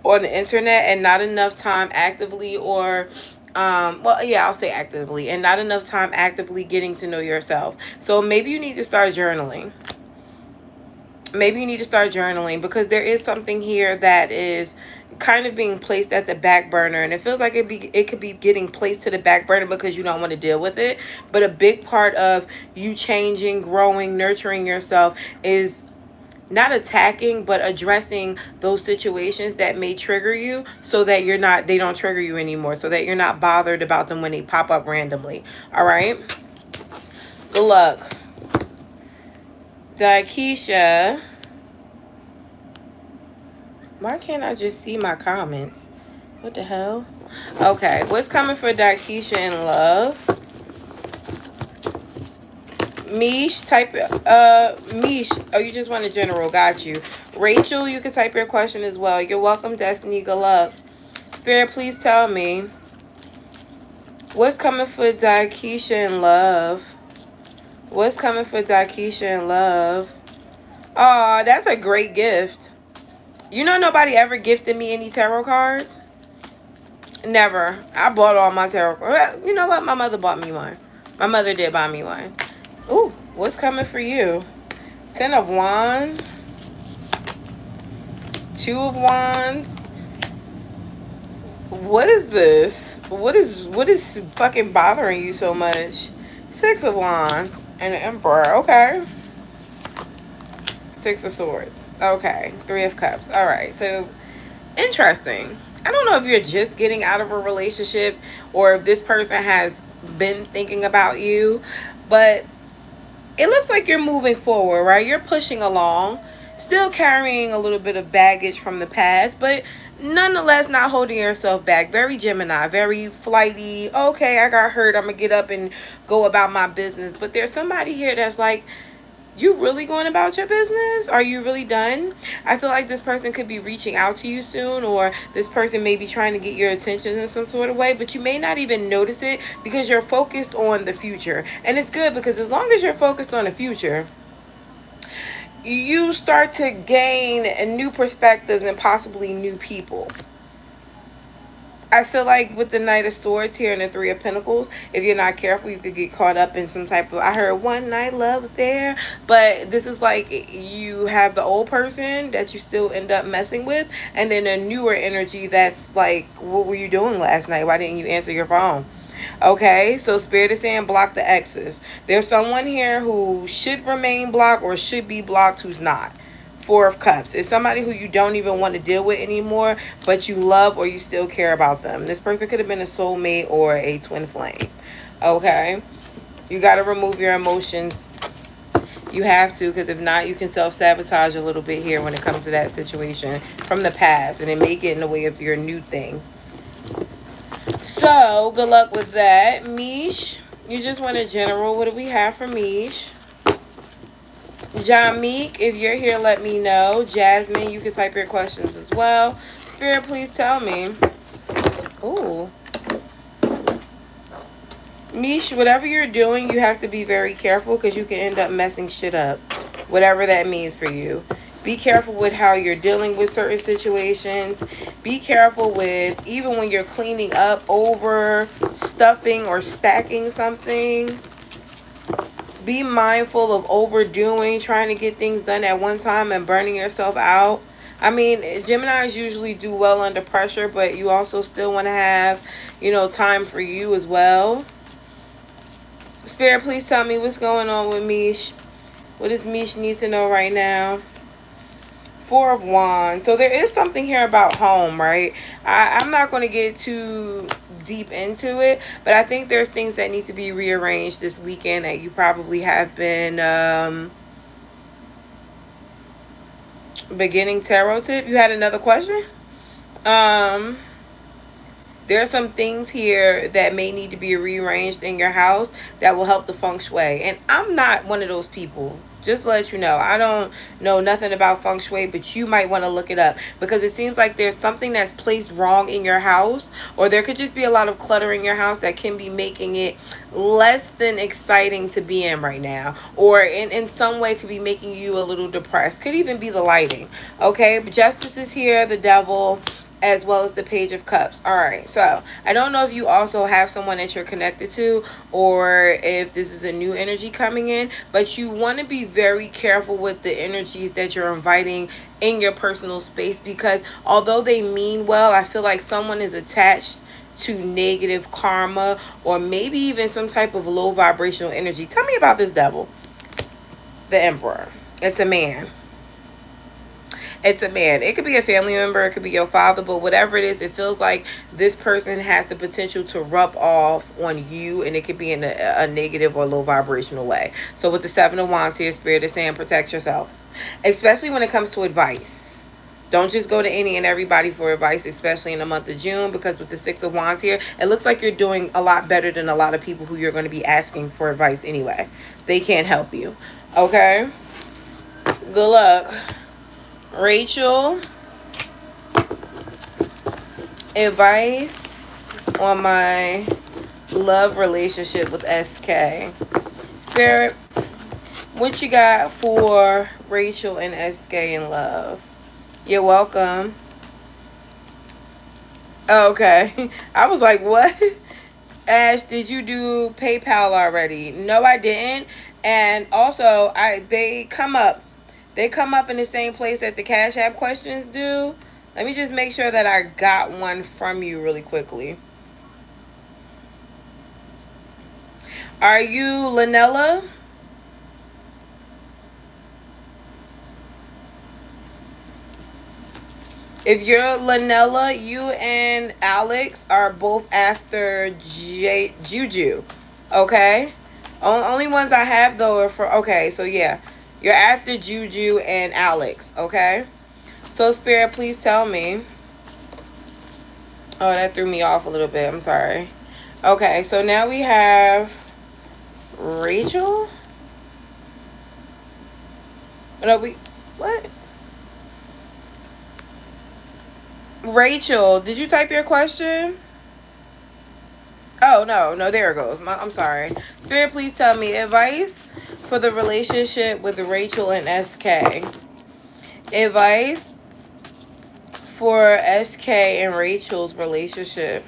on the internet and not enough time actively or well, yeah, I'll say actively, and not enough time actively getting to know yourself. So maybe you need to start journaling. Maybe you need to start journaling, because there is something here that is kind of being placed at the back burner, and it feels like it could be getting placed to the back burner because you don't want to deal with it. But a big part of you changing, growing, nurturing yourself is not attacking, but addressing those situations that may trigger you, so that they don't trigger you anymore, so that you're not bothered about them when they pop up randomly. All right, good luck. Daikisha, why can't I just see my comments? What the hell? Okay, what's coming for Daikisha in love? Meech, type Meech. Oh, you just want a general. Got you. Rachel, you can type your question as well. You're welcome, Destiny. Good luck. Spirit, please tell me what's coming for Daikisha in love. What's coming for Daikisha in love? Oh, that's a great gift. You know, nobody ever gifted me any tarot cards. Never. I bought all my tarot cards. You know what? My mother bought me one. My mother did buy me one. Ooh, what's coming for you? 10 of Wands. 2 of Wands. What is this? What is fucking bothering you so much? 6 of Wands and the Emperor. Okay. 6 of Swords. Okay. 3 of Cups. All right. So, interesting. I don't know if you're just getting out of a relationship or if this person has been thinking about you, but it looks like you're moving forward, right? You're pushing along, still carrying a little bit of baggage from the past, but nonetheless not holding yourself back. Very Gemini, very flighty. Okay, I got hurt, I'm gonna get up and go about my business. But there's somebody here that's like, you really going about your business? Are you really done? I feel like this person could be reaching out to you soon, or this person may be trying to get your attention in some sort of way, but you may not even notice it because you're focused on the future. And it's good, because as long as you're focused on the future, you start to gain new perspectives and possibly new people. I feel like with the Knight of Swords here and the 3 of Pentacles, if you're not careful, you could get caught up in some type of, I heard, one night love affair. But this is like you have the old person that you still end up messing with, and then a newer energy that's like, what were you doing last night? Why didn't you answer your phone? Okay, so Spirit is saying block the exes. There's someone here who should remain blocked or should be blocked who's not. 4 of Cups. It's somebody who you don't even want to deal with anymore, but you love or you still care about them. This person could have been a soulmate or a twin flame. Okay? You got to remove your emotions. You have to, because if not, you can self-sabotage a little bit here when it comes to that situation from the past, and it may get in the way of your new thing. So, good luck with that. Meech, you just want a general. What do we have for Meech? Jamique, if you're here, let me know. Jasmine, you can type your questions as well. Spirit, please tell me. Ooh. Meech, whatever you're doing, you have to be very careful, because you can end up messing shit up. Whatever that means for you. Be careful with how you're dealing with certain situations. Be careful with, even when you're cleaning up, over stuffing or stacking something. Be mindful of overdoing, trying to get things done at one time and burning yourself out. I mean, Geminis usually do well under pressure, but you also still want to have, you know, time for you as well. Spirit, please tell me what's going on with Meech. What does Meech need to know right now? Four of Wands. So there is something here about home, right? I'm not going to get too deep into it, but I think there's things that need to be rearranged this weekend that you probably have been beginning tarot tip. You had another question? There are some things here that may need to be rearranged in your house that will help the feng shui. And I'm not one of those people. Just to let you know, I don't know nothing about feng shui, but you might want to look it up because it seems like there's something that's placed wrong in your house, or there could just be a lot of clutter in your house that can be making it less than exciting to be in right now, or in some way could be making you a little depressed. Could even be the lighting. Okay, but Justice is here, the Devil, as well as the Page of Cups. All right, so I don't know if you also have someone that you're connected to, or if this is a new energy coming in, but you want to be very careful with the energies that you're inviting in your personal space, because although they mean well, I feel like someone is attached to negative karma, or maybe even some type of low vibrational energy. Tell me about this Devil. The Emperor. It's a man. It's a man. It could be a family member, it could be your father, but whatever it is, it feels like this person has the potential to rub off on you, and it could be in a negative or low vibrational way. So with the Seven of Wands here, Spirit is saying protect yourself, especially when it comes to advice. Don't just go to any and everybody for advice, especially in the month of June, because with the Six of Wands here, it looks like you're doing a lot better than a lot of people who you're going to be asking for advice anyway. They can't help you. Okay? Good luck. Rachel, advice on my love relationship with SK. Spirit, what you got for Rachel and SK in love? You're welcome. Okay. I was like, what? Ash, did you do PayPal already? No, I didn't. And also, they come up. They come up in the same place that the Cash App questions do. Let me just make sure that I got one from you really quickly. Are you Lanella? If you're Lanella, you and Alex are both after Juju. Okay? Only ones I have, though, are for... Okay, so yeah. You're after Juju and Alex, okay? So, Spirit, please tell me. Oh, that threw me off a little bit. I'm sorry. Okay, so now we have Rachel? No, what? Rachel, did you type your question? Oh, no, there it goes. I'm sorry. Spirit, please tell me advice for the relationship with Rachel and SK. Advice for SK and Rachel's relationship.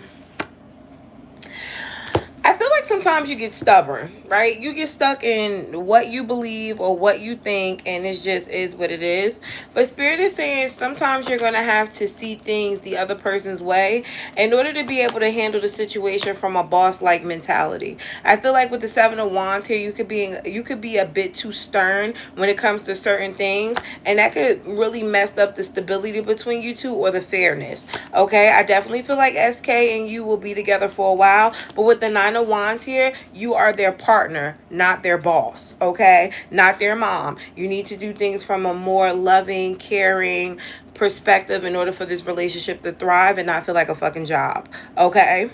I feel like sometimes you get stubborn, right? You get stuck in what you believe or what you think, and it just is what it is. But Spirit is saying sometimes you're going to have to see things the other person's way in order to be able to handle the situation from a boss-like mentality. I feel like with the Seven of Wands here, you could be a bit too stern when it comes to certain things, and that could really mess up the stability between you two or the fairness. Okay, I definitely feel like SK and you will be together for a while, but with the Nine of Wands here, you are their partner, not their boss. Okay, not their mom. You need to do things from a more loving, caring perspective in order for this relationship to thrive and not feel like a fucking job. Okay,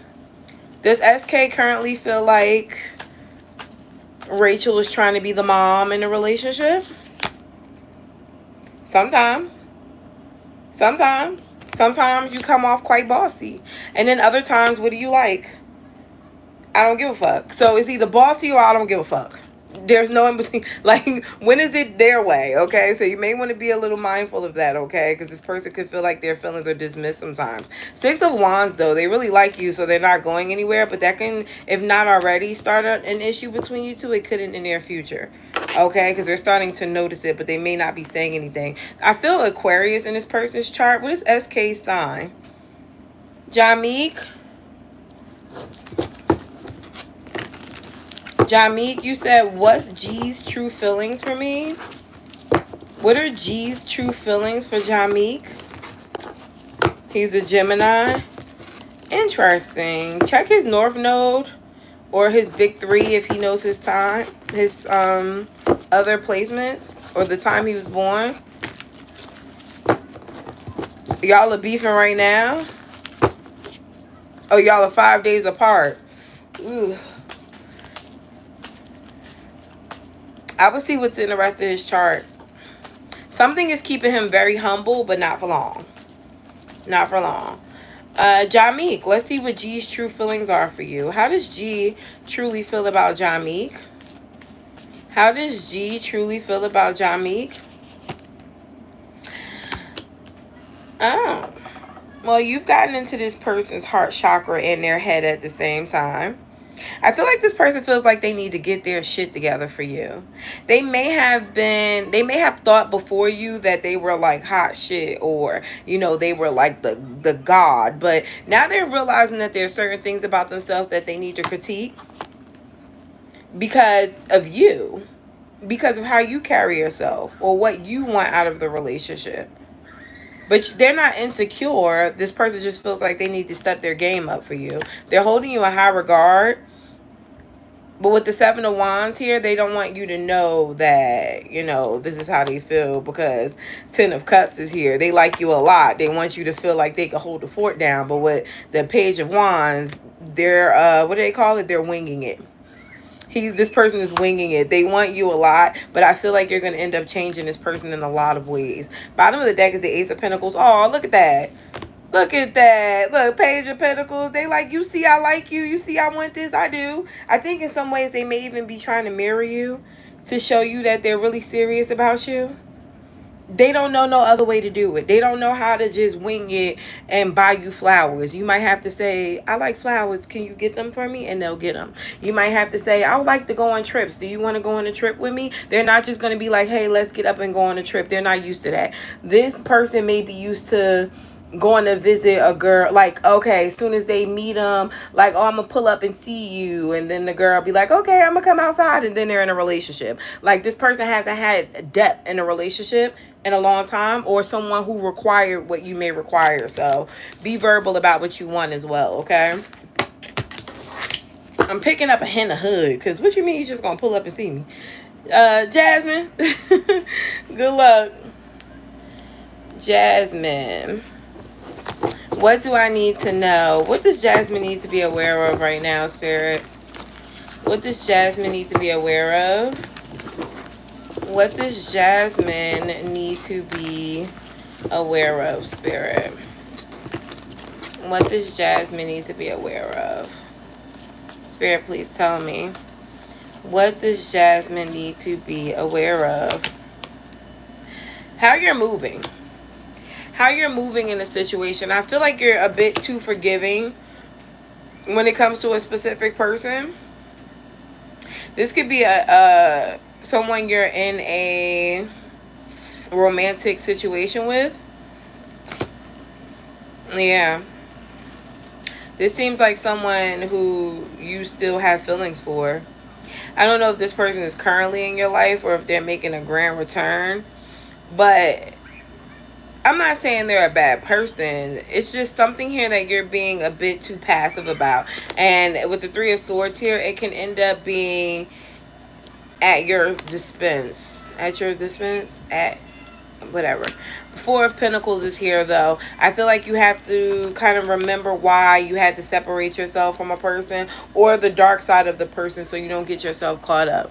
does SK currently feel like Rachel is trying to be the mom in the relationship? Sometimes you come off quite bossy, and then other times, what do you like? I don't give a fuck. So it's either bossy or I don't give a fuck. There's no in between. Like, when is it their way? Okay, so you may want to be a little mindful of that, okay? Because this person could feel like their feelings are dismissed sometimes. Six of Wands, though, they really like you, so they're not going anywhere. But that can, if not already, start an issue between you two. It could in the near future, okay? Because they're starting to notice it, but they may not be saying anything. I feel Aquarius in this person's chart. What is SK's sign? Jamique. Jamique, you said, what's G's true feelings for me? What are G's true feelings for Jamique? He's a Gemini. Interesting. Check his North Node or his big 3 if he knows his time, his other placements, or the time he was born. Y'all are beefing right now? Oh, y'all are 5 days apart. Ugh. I will see what's in the rest of his chart. Something is keeping him very humble, but not for long. Not for long. Jamique, let's see what G's true feelings are for you. How does G truly feel about Jamique? How does G truly feel about Jamique? Oh. Well, you've gotten into this person's heart chakra and their head at the same time. I feel like this person feels like they need to get their shit together for you. They may have thought before you that they were like hot shit, or, you know, they were like the god. But now they're realizing that there's certain things about themselves that they need to critique because of you. Because of how you carry yourself or what you want out of the relationship. But they're not insecure. This person just feels like they need to step their game up for you. They're holding you in high regard. But with the 7 of Wands here, they don't want you to know that, you know, this is how they feel, because 10 of Cups is here. They like you a lot. They want you to feel like they can hold the fort down. But with the Page of Wands, they're, what do they call it? They're winging it. This person is winging it. They want you a lot, but I feel like you're going to end up changing this person in a lot of ways. Bottom of the deck is the Ace of Pentacles. Oh, look at that. Look at that. Look, Page of Pentacles. They like, you see I like you. You see I want this. I do. I think in some ways they may even be trying to mirror you to show you that they're really serious about you. They don't know no other way to do it. They don't know how to just wing it and buy you flowers. You might have to say, I like flowers. Can you get them for me? And they'll get them. You might have to say, I would like to go on trips. Do you want to go on a trip with me? They're not just going to be like, hey, let's get up and go on a trip. They're not used to that. This person may be used to going to visit a girl, like, okay, as soon as they meet them, like, oh, I'm gonna pull up and see you, and then the girl be like, okay, I'm gonna come outside, and then they're in a relationship. Like, this person hasn't had depth in a relationship in a long time, or someone who required what you may require. So be verbal about what you want as well, okay? I'm picking up a hint of hood, because what you mean you just gonna pull up and see me? Jasmine, good luck. Jasmine, what do I need to know? What does Jasmine need to be aware of right now, Spirit? What does Jasmine need to be aware of? What does Jasmine need to be aware of, Spirit? What does Jasmine need to be aware of? Spirit, please tell me. What does Jasmine need to be aware of? How you're moving. How you're moving in a situation. I feel like you're a bit too forgiving when it comes to a specific person. This could be someone you're in a romantic situation with. Yeah. This seems like someone who you still have feelings for. I don't know if this person is currently in your life or if they're making a grand return. But I'm not saying they're a bad person. It's just something here that you're being a bit too passive about. And with the 3 of Swords here, it can end up being at your dispense. At your dispense? At whatever. 4 of Pentacles is here, though. I feel like you have to kind of remember why you had to separate yourself from a person, or the dark side of the person, so you don't get yourself caught up.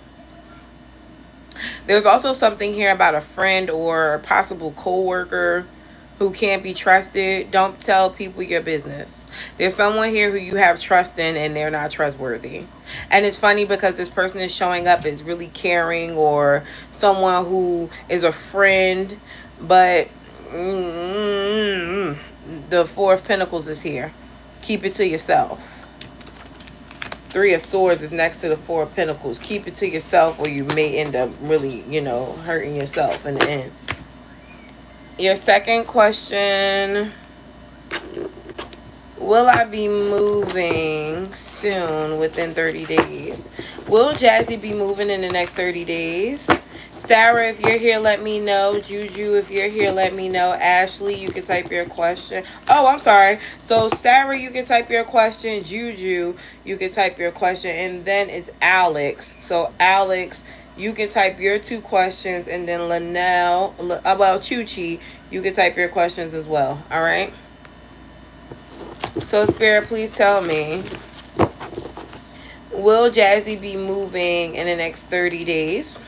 There's also something here about a friend or a possible co-worker who can't be trusted. Don't tell people your business. There's someone here who you have trust in and they're not trustworthy. And it's funny because this person is showing up as really caring, or someone who is a friend, but the 4 of Pentacles is here. Keep it to yourself. 3 of Swords is next to the 4 of Pentacles. Keep it to yourself, or you may end up really, you know, hurting yourself in the end. Your second question. Will I be moving soon, within 30 days? Will Jazzy be moving in the next 30 days? Sarah, if you're here, let me know. Juju, if you're here, let me know. Ashley, you can type your question. Oh, I'm sorry. So, Sarah, you can type your question. Juju, you can type your question. And then it's Alex. So, Alex, you can type your 2 questions. And then Linnell, well, Chuchi, you can type your questions as well. All right? So, Spirit, please tell me. Will Jazzy be moving in the next 30 days?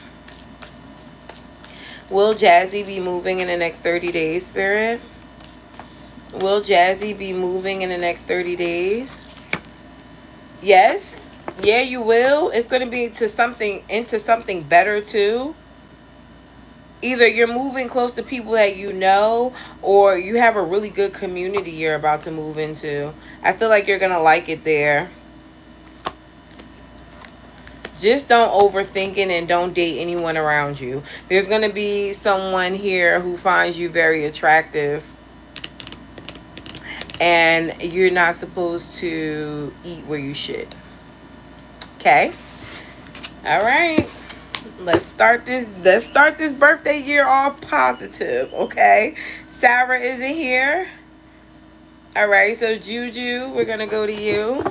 Will Jazzy be moving in the next 30 days, Spirit? Will Jazzy be moving in the next 30 days? Yes. Yeah, you will. It's going to be into something better too. Either you're moving close to people that you know, or you have a really good community you're about to move into. I feel like you're going to like it there. Just don't overthink it and don't date anyone around you. There's going to be someone here who finds you very attractive. And you're not supposed to eat where you should. Okay? All right. Let's start this birthday year off positive, okay? Sarah isn't here. All right, so Juju, we're going to go to you.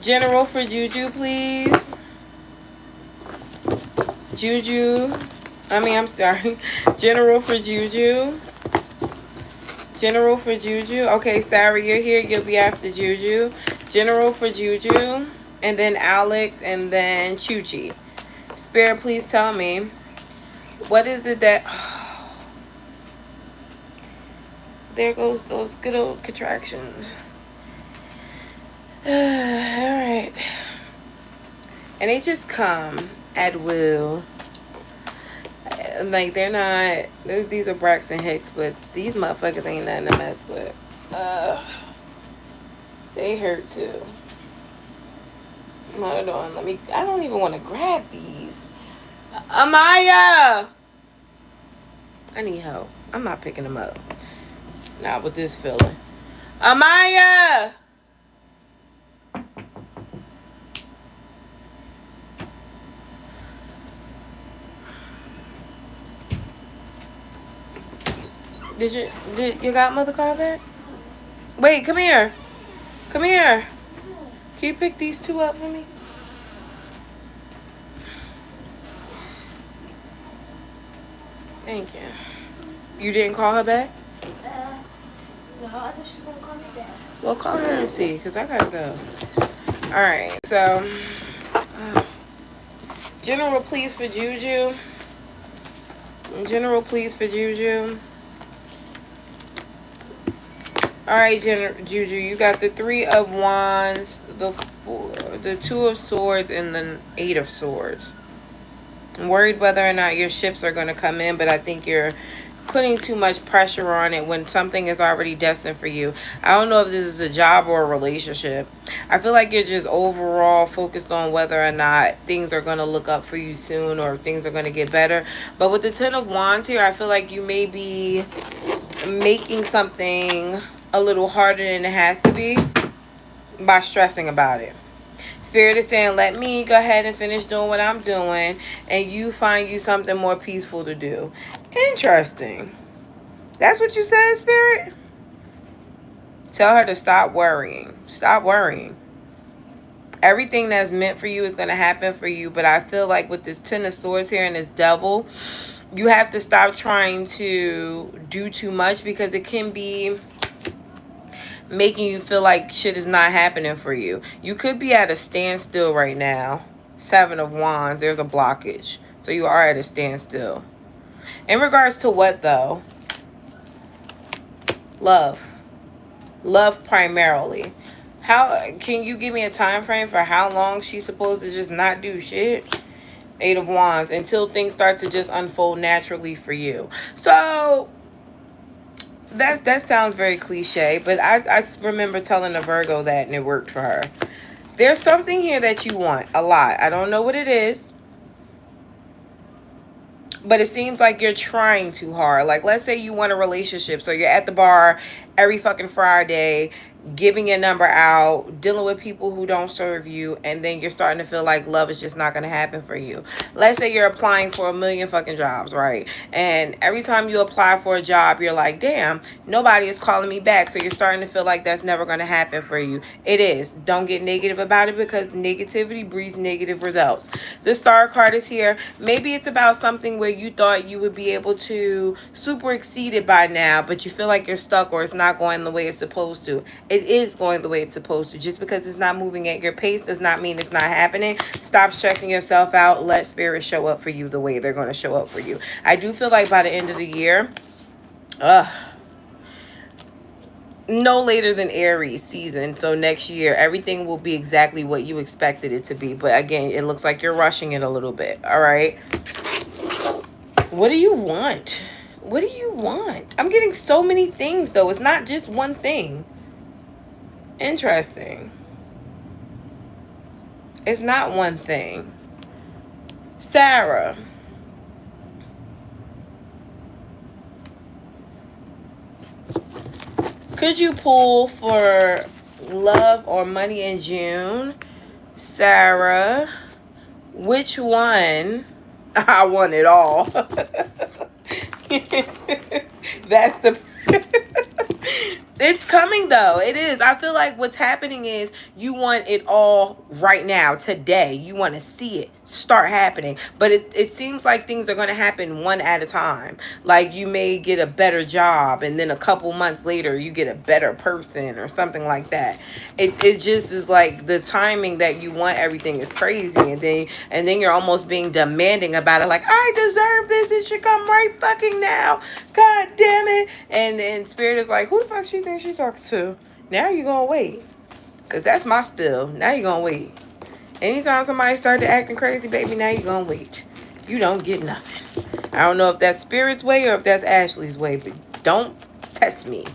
General for Juju, please. I'm sorry. General for Juju. General for Juju. Okay, Sarah, you're here. You'll be after Juju. General for Juju. And then Alex. And then Chuchi. Spirit, please tell me. What is it that... Oh, there goes those good old contractions. Alright. And they just come at will. Like, they're not... These are Braxton Hicks, but these motherfuckers ain't nothing to mess with. They hurt, too. Hold on. I don't even want to grab these. Amaya! I need help. I'm not picking them up. Not with this feeling. Amaya! Did your godmother call back? Wait, come here. Come here. Can you pick these 2 up for me? Thank you. You didn't call her back? No, I thought she was going to call me back. Well, call her and see, because I got to go. Alright, so... General, please, for Juju. General, please, for Juju. Alright, Juju, you got the 3 of Wands, the 2 of Swords, and the 8 of Swords. I'm worried whether or not your ships are going to come in, but I think you're putting too much pressure on it when something is already destined for you. I don't know if this is a job or a relationship. I feel like you're just overall focused on whether or not things are going to look up for you soon or things are going to get better. But with the 10 of Wands here, I feel like you may be making something a little harder than it has to be by stressing about it. Spirit is saying, let me go ahead and finish doing what I'm doing, and you find you something more peaceful to do. Interesting. That's what you said, Spirit? Tell her to stop worrying. Stop worrying. Everything that's meant for you is going to happen for you, but I feel like with this 10 of Swords here and this Devil, you have to stop trying to do too much, because it can be making you feel like shit is not happening for you. You could be at a standstill right now. 7 of Wands, there's a blockage. So you are at a standstill. In regards to what, though? Love. Love primarily. How can you give me a time frame for how long she's supposed to just not do shit? 8 of Wands, until things start to just unfold naturally for you. So that sounds very cliche, but I remember telling a Virgo that, and it worked for her. There's something here that you want a lot. I don't know what it is, but it seems like you're trying too hard. Like, let's say you want a relationship, so you're at the bar every fucking Friday, giving your number out, dealing with people who don't serve you, and then you're starting to feel like love is just not going to happen for you. Let's say you're applying for a million fucking jobs, right? And every time you apply for a job, you're like, damn, nobody is calling me back. So you're starting to feel like that's never going to happen for you. It is. Don't get negative about it, because negativity breeds negative results. The star card is here. Maybe it's about something where you thought you would be able to super exceed it by now, but you feel like you're stuck or it's not going the way it's supposed to. It is going the way it's supposed to. Just because it's not moving at your pace does not mean it's not happening. Stop stressing yourself out. Let spirit show up for you the way they're going to show up for you. I do feel like by the end of the year, no later than Aries season, so next year everything will be exactly what you expected it to be. But again, it looks like you're rushing it a little bit. All right, what do you want? What do you want? I'm getting so many things, though. It's not just one thing. Interesting. It's not one thing. Sarah. Could you pull for love or money in June? Sarah. Which one? I want it all. That's the... It's coming, though. It is. I feel like what's happening is you want it all right now, today. You want to see it start happening. But it seems like things are going to happen one at a time. Like you may get a better job, and then a couple months later you get a better person or something like that. It just is like the timing that you want everything is crazy. And then you're almost being demanding about it. Like, I deserve this. It should come right fucking now. God damn it. And then spirit is like, who the fuck she thinks she's talking to? Now you're going to wait. Because that's my spill. Now you're going to wait. Anytime somebody started acting crazy, baby, now you're going to wait. You don't get nothing. I don't know if that's spirit's way or if that's Ashley's way, but don't test me.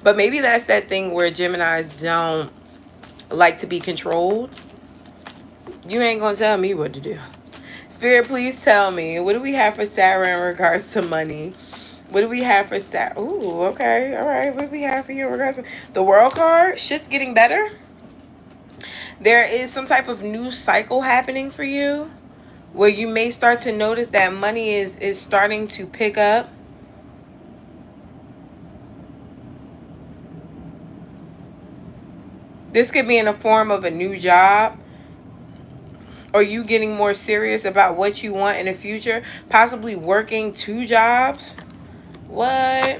But maybe that's that thing where Geminis don't like to be controlled. You ain't going to tell me what to do. Spirit, please tell me. What do we have for Sarah in regards to money? What do we have for Sarah? Ooh, okay. All right. What do we have for you in regards to the World card? Shit's getting better. There is some type of new cycle happening for you where you may start to notice that money is starting to pick up. This could be in the form of a new job, or you getting more serious about what you want in the future, possibly working 2 jobs. What?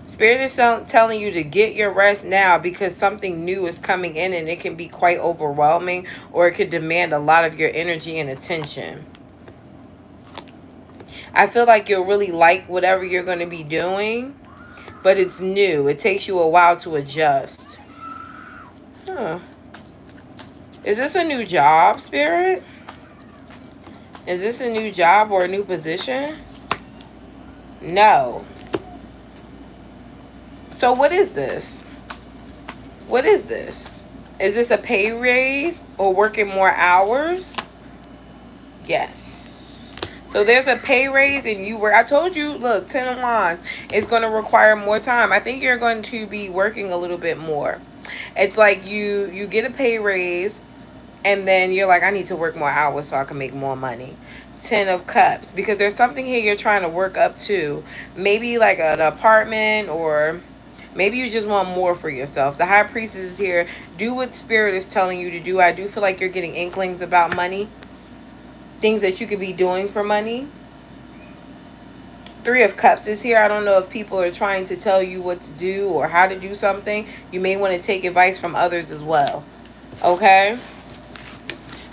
Spirit is telling you to get your rest now, because something new is coming in and it can be quite overwhelming, or it could demand a lot of your energy and attention. I feel like you'll really like whatever you're going to be doing, but it's new. It takes you a while to adjust. Huh. Is this a new job, Spirit? Is this a new job or a new position? No. So what is this? What is this? Is this a pay raise or working more hours? Yes. So there's a pay raise and you were, I told you, look, 10 of Wands, it's going to require more time. I think you're going to be working a little bit more. It's like you get a pay raise and then you're like, I need to work more hours so I can make more money. 10 of Cups, because there's something here you're trying to work up to. Maybe like an apartment, or maybe you just want more for yourself. The High Priestess is here. Do what Spirit is telling you to do. I do feel like you're getting inklings about money. Things that you could be doing for money. 3 of Cups is here. I don't know if people are trying to tell you what to do or how to do something. You may want to take advice from others as well. Okay?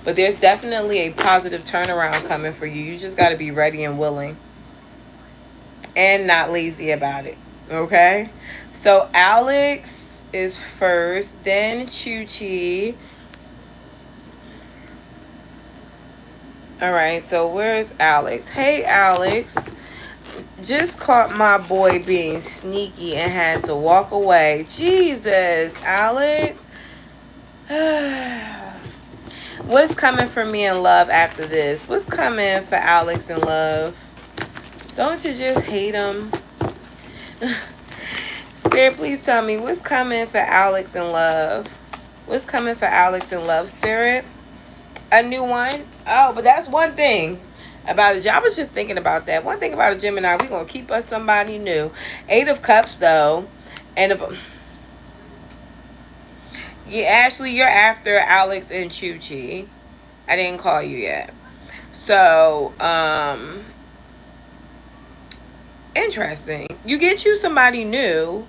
But there's definitely a positive turnaround coming for you. You just got to be ready and willing. And not lazy about it. Okay? So Alex is first. Then Chuchi. Alright, so where's Alex? Hey, Alex. Just caught my boy being sneaky and had to walk away. Jesus, Alex. What's coming for me in love after this? What's coming for Alex in love? Don't you just hate him? Spirit, please tell me what's coming for Alex in love. What's coming for Alex in love, Spirit? A new one? Oh, but that's one thing about it. I was just thinking about that. One thing about a Gemini, we're going to keep us somebody new. 8 of Cups, though. And if... Yeah, Ashley, you're after Alex and Chuchi. I didn't call you yet. So, interesting. You get you somebody new,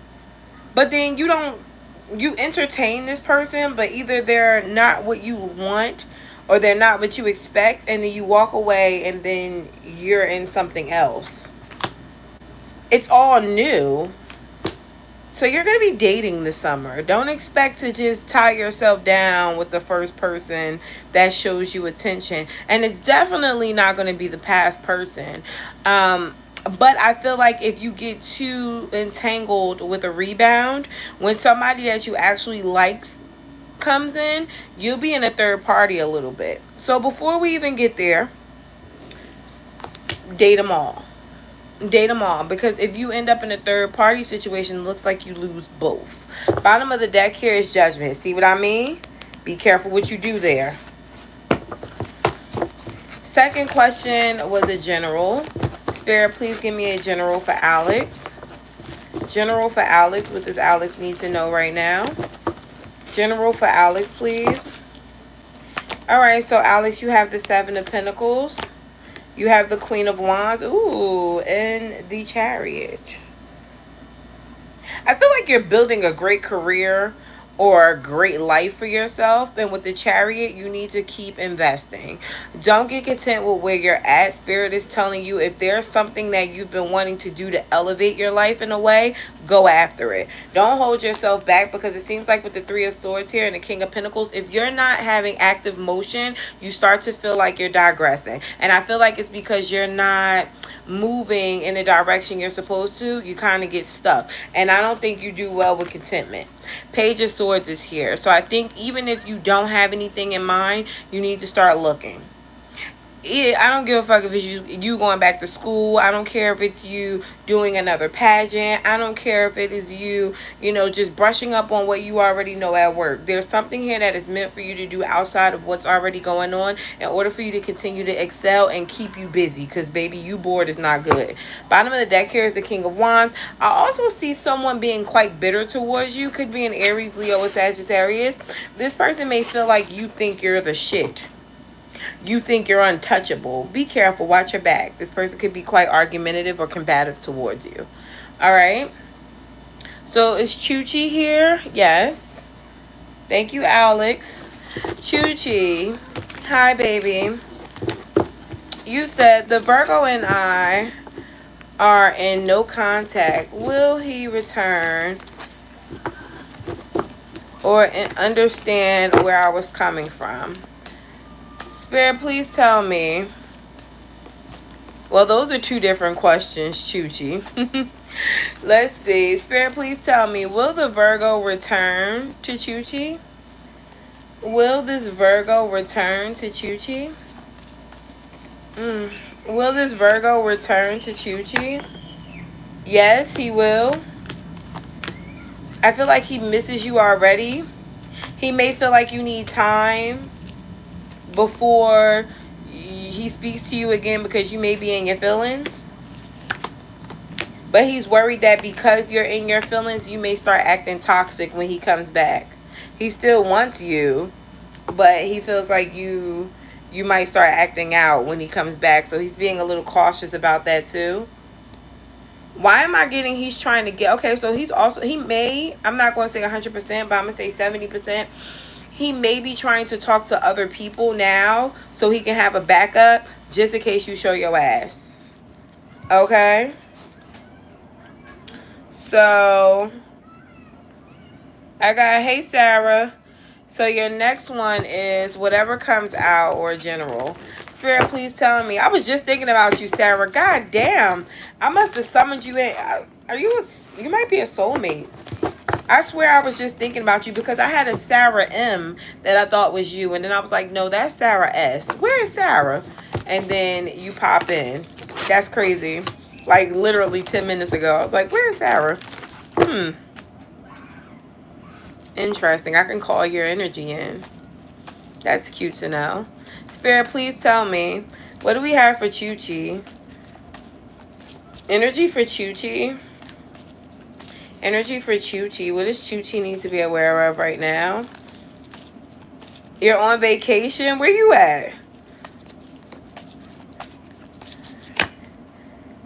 but then you entertain this person, but either they're not what you want or they're not what you expect, and then you walk away and then you're in something else. It's all new. So you're going to be dating this summer. Don't expect to just tie yourself down with the first person that shows you attention. And it's definitely not going to be the past person. But I feel like if you get too entangled with a rebound, when somebody that you actually likes comes in, you'll be in a third party a little bit. So before we even get there, date them all. Date them all, because if you end up in a third party situation, it looks like you lose both. Bottom of the deck here is Judgment. See what I mean? Be careful what you do there. Second question was a general. Spirit, please give me a general for Alex. General for Alex. What does Alex need to know right now? General for Alex, please. All right, so Alex, you have the 7 of Pentacles. You have the Queen of Wands. Ooh, and the Chariot. I feel like you're building a great career or a great life for yourself. And with the Chariot, you need to keep investing. Don't get content with where you're at. Spirit is telling you if there's something that you've been wanting to do to elevate your life in a way, go after it. Don't hold yourself back, because it seems like with the 3 of Swords here and the King of Pentacles, if you're not having active motion, you start to feel like you're digressing. And I feel like it's because you're not moving in the direction you're supposed to. You kind of get stuck. And I don't think you do well with contentment. Page of Swords is here. So I think even if you don't have anything in mind, you need to start looking. I don't give a fuck if it's you going back to school. I don't care if it's you doing another pageant. I don't care if it is you, just brushing up on what you already know at work. There's something here that is meant for you to do outside of what's already going on in order for you to continue to excel and keep you busy, because, baby, you bored is not good. Bottom of the deck here is the King of Wands. I also see someone being quite bitter towards you. Could be an Aries, Leo, or Sagittarius. This person may feel like you think you're the shit. You think you're untouchable. Be careful. Watch your back. This person could be quite argumentative or combative towards you. All right. So is Chuchi here? Yes. Thank you, Alex. Chuchi. Hi, baby. You said the Virgo and I are in no contact. Will he return or understand where I was coming from? Spirit, please tell me. Well, those are 2 different questions, Chuchi. Let's see. Spirit, please tell me. Will the Virgo return to Chuchi? Will this Virgo return to Chuchi? Will this Virgo return to Chuchi? Yes, he will. I feel like he misses you already. He may feel like you need time before he speaks to you again, because you may be in your feelings. But he's worried that because you're in your feelings, you may start acting toxic when he comes back. He still wants you, but he feels like you might start acting out when he comes back. So he's being a little cautious about that too. Why am I getting he's trying to get... Okay, so he may... I'm not going to say 100%, but I'm going to say 70%. He may be trying to talk to other people now so he can have a backup just in case you show your ass. Okay? So, I got, hey, Sarah. So, your next one is whatever comes out or general. Spirit, please tell me. I was just thinking about you, Sarah. God damn. I must have summoned you in. You might be a soulmate. I swear I was just thinking about you, because I had a Sarah M that I thought was you. And then I was like, no, that's Sarah S. Where is Sarah? And then you pop in. That's crazy. Like literally 10 minutes ago. I was like, where is Sarah? Interesting. I can call your energy in. That's cute to know. Spirit, please tell me, what do we have for Chuchi? Energy for Chuchi. Energy for Chuchi. What does Chuchi need to be aware of right now? You're on vacation? Where you at?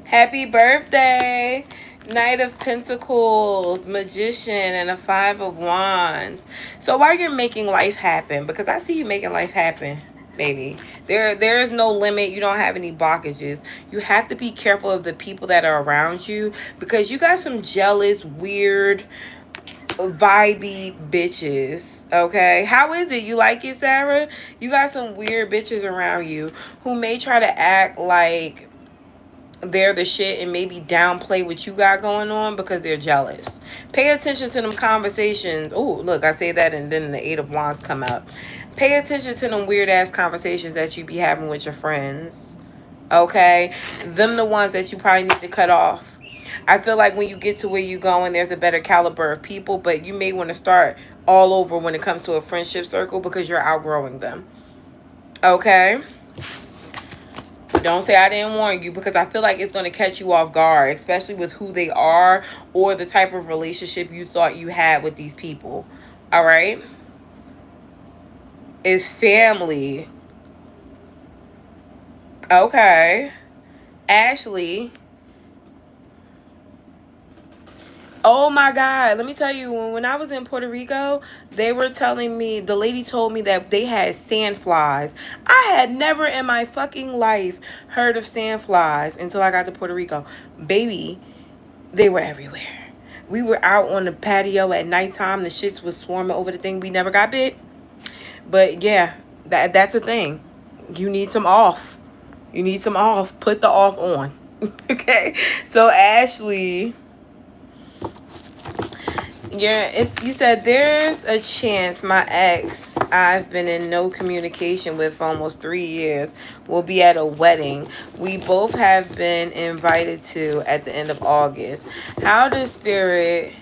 Happy birthday. Knight of Pentacles, Magician, and a Five of Wands. So while you're making life happen, because I see you making life happen, baby. There is no limit. You don't have any blockages. You have to be careful of the people that are around you, because you got some jealous, weird, vibey bitches. Okay, how is it? You like it, Sarah? You got some weird bitches around you who may try to act like they're the shit and maybe downplay what you got going on because they're jealous. Pay attention to them conversations. Oh, look, I say that and then the Eight of Wands come up. Pay attention to them weird ass conversations that you be having with your friends. Okay, them the ones that you probably need to cut off. I feel like when you get to where you going, there's a better caliber of people, but you may want to start all over when it comes to a friendship circle because you're outgrowing them. Okay. Don't say I didn't warn you, because I feel like it's going to catch you off guard, especially with who they are or the type of relationship you thought you had with these people. All right? It's family. Okay. Ashley. Oh my God. Let me tell you, when I was in Puerto Rico, they were telling me, the lady told me that they had sandflies. I had never in my fucking life heard of sandflies until I got to Puerto Rico. Baby, they were everywhere. We were out on the patio at nighttime. The shits was swarming over the thing. We never got bit. But yeah, that's a thing. You need some off. You need some off. Put the off on. Okay. So Ashley, you said there's a chance my ex I've been in no communication with for almost 3 years will be at a wedding we both have been invited to at the end of August. How does spirit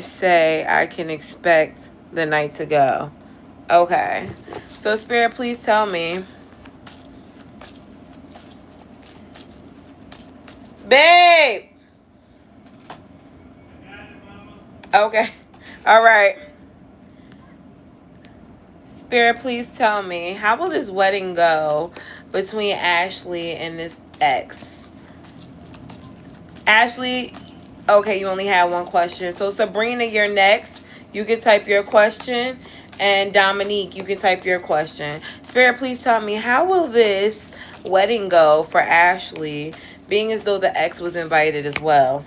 say I can expect the night to go? Okay. So spirit, please tell me. Babe. Okay. All right. Spirit, please tell me, how will this wedding go between Ashley and this ex? Ashley, okay, you only had one question. So Sabrina, you're next. You can type your question. And Dominique, you can type your question. Spirit, please tell me, how will this wedding go for Ashley, being as though the ex was invited as well?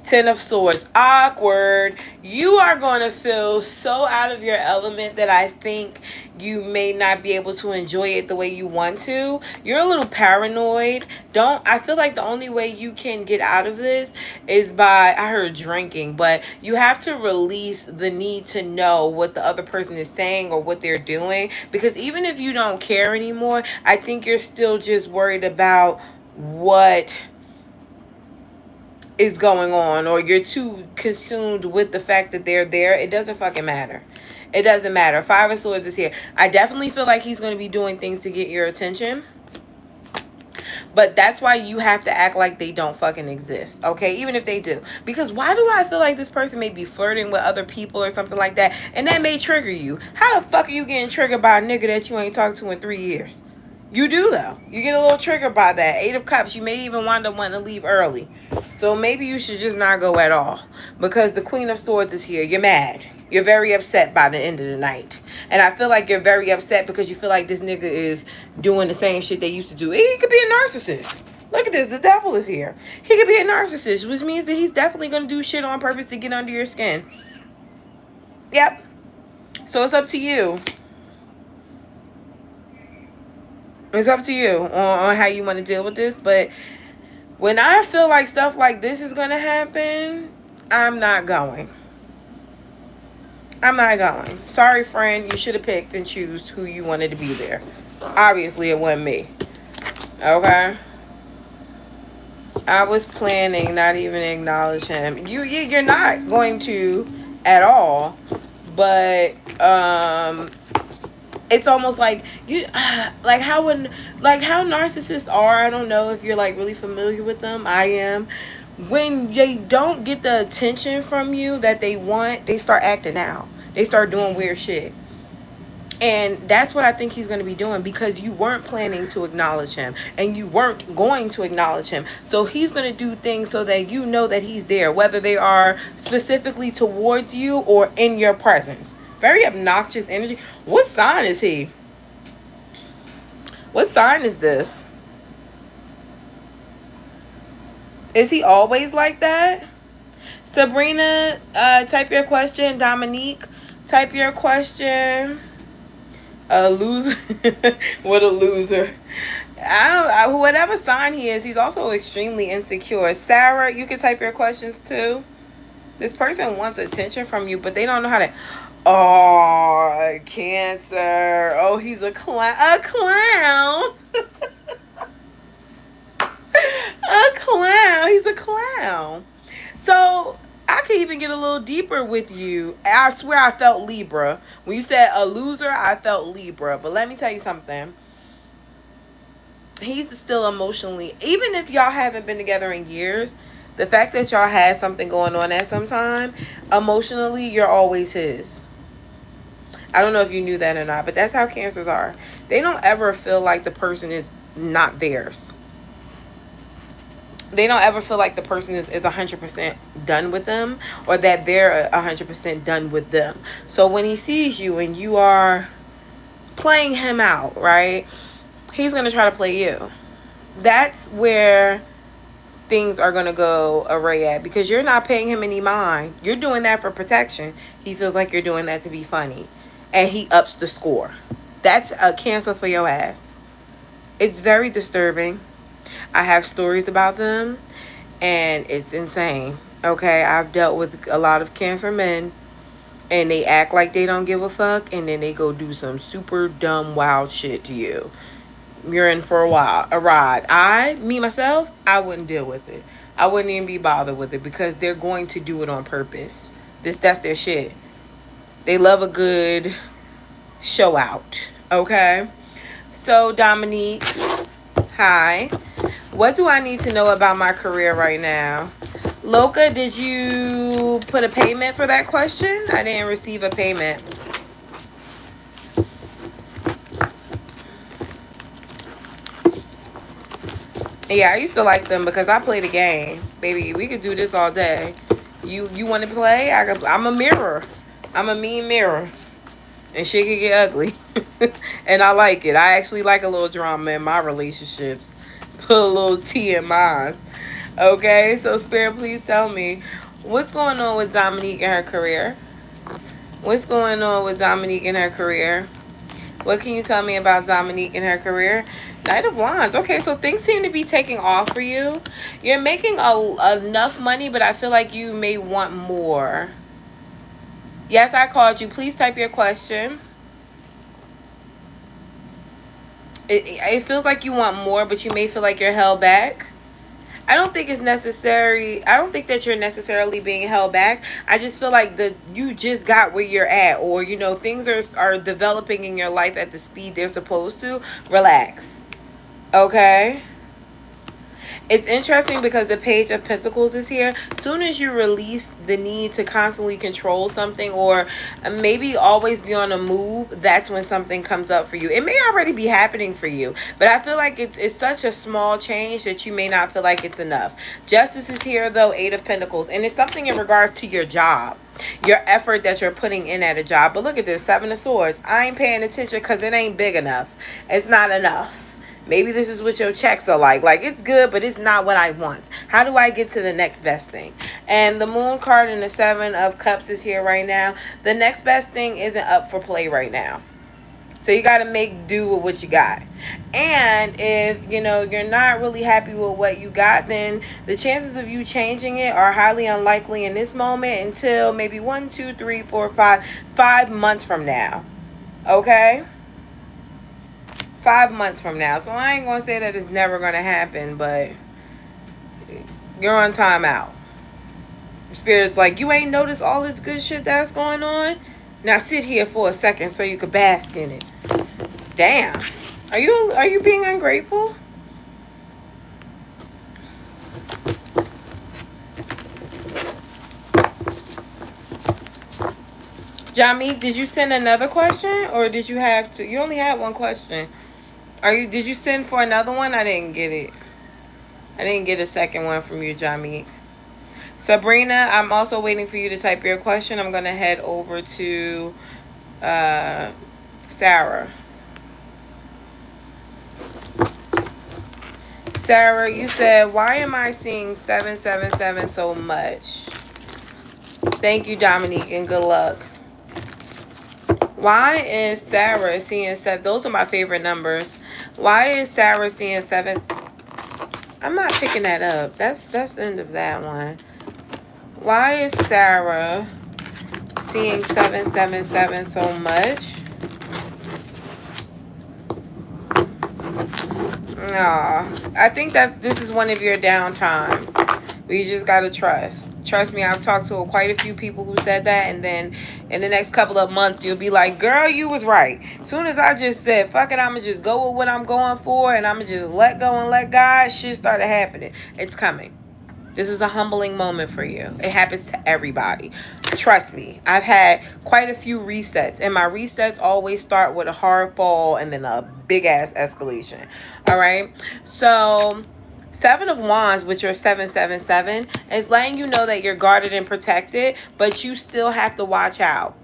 Ten of Swords. Awkward. You are going to feel so out of your element that I think you may not be able to enjoy it the way you want to. You're a little paranoid. I feel like the only way you can get out of this is by, I heard drinking, but you have to release the need to know what the other person is saying or what they're doing. Because even if you don't care anymore, I think you're still just worried about what is going on, or you're too consumed with the fact that they're there. It doesn't fucking matter. It doesn't matter. Five of Swords is here. I definitely feel like he's going to be doing things to get your attention, but that's why you have to act like they don't fucking exist, okay? Even if they do. Because why do I feel like this person may be flirting with other people or something like that, and that may trigger you? How the fuck are you getting triggered by a nigga that you ain't talked to in 3 years? You do, though. You get a little triggered by that. Eight of Cups. You may even wind up wanting to leave early. So maybe you should just not go at all. Because the Queen of Swords is here. You're mad. You're very upset by the end of the night. And I feel like you're very upset because you feel like this nigga is doing the same shit they used to do. He could be a narcissist. Look at this. The devil is here. He could be a narcissist, which means that he's definitely going to do shit on purpose to get under your skin. Yep. So it's up to you. It's up to you on how you want to deal with this. But when I feel like stuff like this is going to happen, I'm not going. I'm not going. Sorry, friend. You should have picked and choose who you wanted to be there. Obviously, it wasn't me. Okay? I was planning not even acknowledge him. You're not going to at all. But it's almost like you like how narcissists are. I don't know if you're like really familiar with them. I am. When they don't get the attention from you that they want, they start acting out. They start doing weird shit. And that's what I think he's going to be doing, because you weren't planning to acknowledge him and you weren't going to acknowledge him. So he's going to do things so that you know that he's there, whether they are specifically towards you or in your presence. Very obnoxious energy. What sign is he? What sign is this? Is he always like that? Sabrina, type your question. Dominique, type your question. A loser. What a loser. Whatever sign he is, he's also extremely insecure. Sarah, you can type your questions too. This person wants attention from you, but they don't know how to. Oh, Cancer. Oh, he's a clown. A clown. A clown. He's a clown. So I could even get a little deeper with you. I swear I felt Libra. When you said a loser, I felt Libra. But let me tell you something. He's still emotionally, even if y'all haven't been together in years, the fact that y'all had something going on at some time, emotionally, you're always his. I don't know if you knew that or not, but that's how Cancers are. They don't ever feel like the person is not theirs. They don't ever feel like the person is 100% done with them, or that they're 100% done with them. So when he sees you and you are playing him out, right, he's going to try to play you. That's where things are going to go array at, because you're not paying him any mind. You're doing that for protection. He feels like you're doing that to be funny, and he ups the score. That's a Cancer for your ass. It's very disturbing. I have stories about them, and it's insane. Okay, I've dealt with a lot of Cancer men, and they act like they don't give a fuck, and then they go do some super dumb, wild shit to you. You're in for a ride. Me, myself, I wouldn't deal with it. I wouldn't even be bothered with it, because they're going to do it on purpose. That's their shit. They love a good show out. Okay? So, Dominique, hi. What do I need to know about my career right now? Loca, did you put a payment for that question? I didn't receive a payment. Yeah, I used to like them because I play the game. Baby, we could do this all day. You want to play? I'm a mirror. I'm a mean mirror. And shit can get ugly. And I like it. I actually like a little drama in my relationships. Put a little tea in mine. Okay, so Spirit, please tell me, what's going on with Dominique and her career? What's going on with Dominique and her career? What can you tell me about Dominique and her career? Knight of Wands. Okay, so things seem to be taking off for you. You're making enough money, but I feel like you may want more. Yes, I called you. Please type your question. It feels like you want more, but you may feel like you're held back. I don't think it's necessary. I don't think that you're necessarily being held back. I just feel like you just got where you're at, or, you know, things are developing in your life at the speed they're supposed to. Relax. Okay? It's interesting because the Page of Pentacles is here. Soon as you release the need to constantly control something, or maybe always be on a move, that's when something comes up for you. It may already be happening for you, but I feel like it's such a small change that you may not feel like it's enough. Justice is here, though. 8 of Pentacles. And it's something in regards to your job, your effort that you're putting in at a job. But look at this, 7 of Swords. I ain't paying attention because it ain't big enough. It's not enough. Maybe this is what your checks are like. Like, it's good, but it's not what I want. How do I get to the next best thing? And the Moon card and the 7 of Cups is here right now. The next best thing isn't up for play right now. So you got to make do with what you got. And if, you know, you're not really happy with what you got, then the chances of you changing it are highly unlikely in this moment until maybe 1, 2, 3, 4, 5 months from now. Okay? 5 months from now. So I ain't gonna say that it's never gonna happen, but You're on timeout. Spirit's like, you ain't noticed all this good shit that's going on? Now sit here for a second so you could bask in it. Damn. Are you being ungrateful? Jamique, did you send another question or did you have to? You only had one question. Did you send for another one? I didn't get it. I didn't get a second one from you, Jamique. Sabrina, I'm also waiting for you to type your question. I'm going to head over to Sarah. Sarah, you said, why am I seeing 777 so much? Thank you, Dominique, and good luck. Why is Sarah seeing 7? Those are my favorite numbers. Why is Sarah seeing 7? I'm not picking that up. That's the end of that one. Why is Sarah seeing 777 so much? I think this is one of your down times. You just gotta trust. Trust me, I've talked to quite a few people who said that, and then in the next couple of months, you'll be like, girl, you was right. As soon as I just said, fuck it, I'ma just go with what I'm going for, and I'ma just let go and let God, shit started happening. It's coming. This is a humbling moment for you. It happens to everybody. Trust me. I've had quite a few resets. And my resets always start with a hard fall and then a big-ass escalation. All right? So, 7 of Wands, which are 777, is letting you know that you're guarded and protected, but you still have to watch out.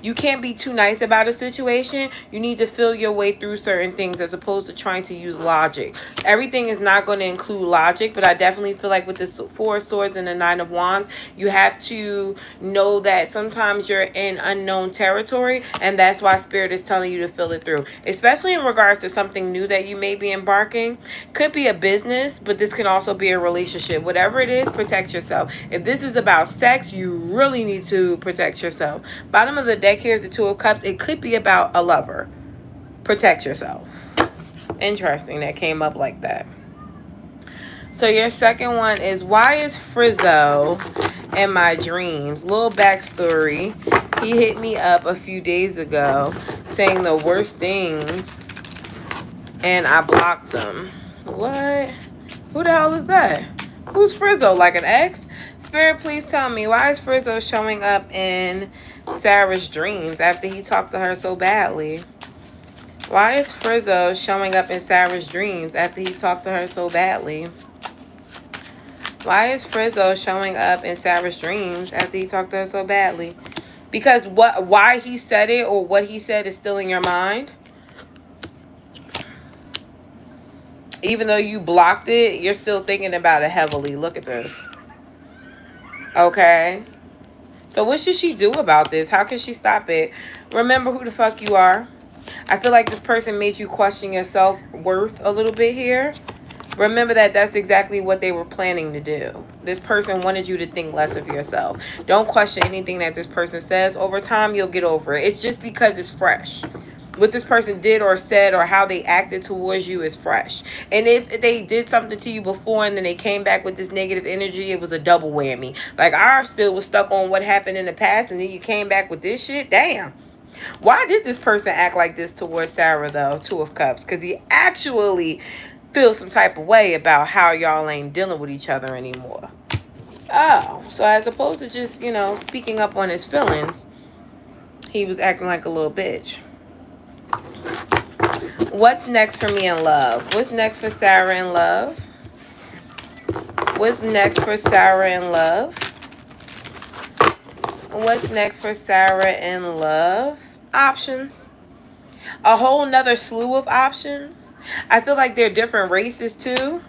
You can't be too nice about a situation. You need to feel your way through certain things as opposed to trying to use logic. Everything is not going to include logic, but I definitely feel like with the 4 of Swords and the 9 of Wands, you have to know that sometimes you're in unknown territory, and that's why Spirit is telling you to feel it through. Especially in regards to something new that you may be embarking. Could be a business, but this can also be a relationship. Whatever it is, protect yourself. If this is about sex, you really need to protect yourself. Bottom of the deck here is the 2 of Cups. It could be about a lover. Protect yourself. Interesting that came up like that. So your second one is, why is Frizzo in my dreams? Little backstory. He hit me up a few days ago saying the worst things, and I blocked him. What? Who the hell is that? Who's Frizzo? Like an ex? Spirit, please tell me, why is Frizzo showing up in Sarah's dreams after he talked to her so badly? Why is Frizzo showing up in Sarah's dreams after he talked to her so badly? Why is Frizzo showing up in Sarah's dreams after he talked to her so badly? Because why he said it or what he said is still in your mind. Even though you blocked it, you're still thinking about it heavily. Look at this. Okay. So what should she do about this? How can she stop it? Remember who the fuck you are. I feel like this person made you question your self-worth a little bit here. Remember that that's exactly what they were planning to do. This person wanted you to think less of yourself. Don't question anything that this person says. Over time, you'll get over it. It's just because it's fresh. What this person did or said or how they acted towards you is fresh. And if they did something to you before and then they came back with this negative energy, it was a double whammy. Like, I still was stuck on what happened in the past and then you came back with this shit. Damn. Why did this person act like this towards Sarah, though? 2 of Cups. Because he actually feels some type of way about how y'all ain't dealing with each other anymore. Oh, so as opposed to just, you know, speaking up on his feelings, he was acting like a little bitch. What's next for me in love? What's next for Sarah in love? What's next for Sarah in love? What's next for Sarah in love? Options. A whole nother slew of options. I feel like they're different races too.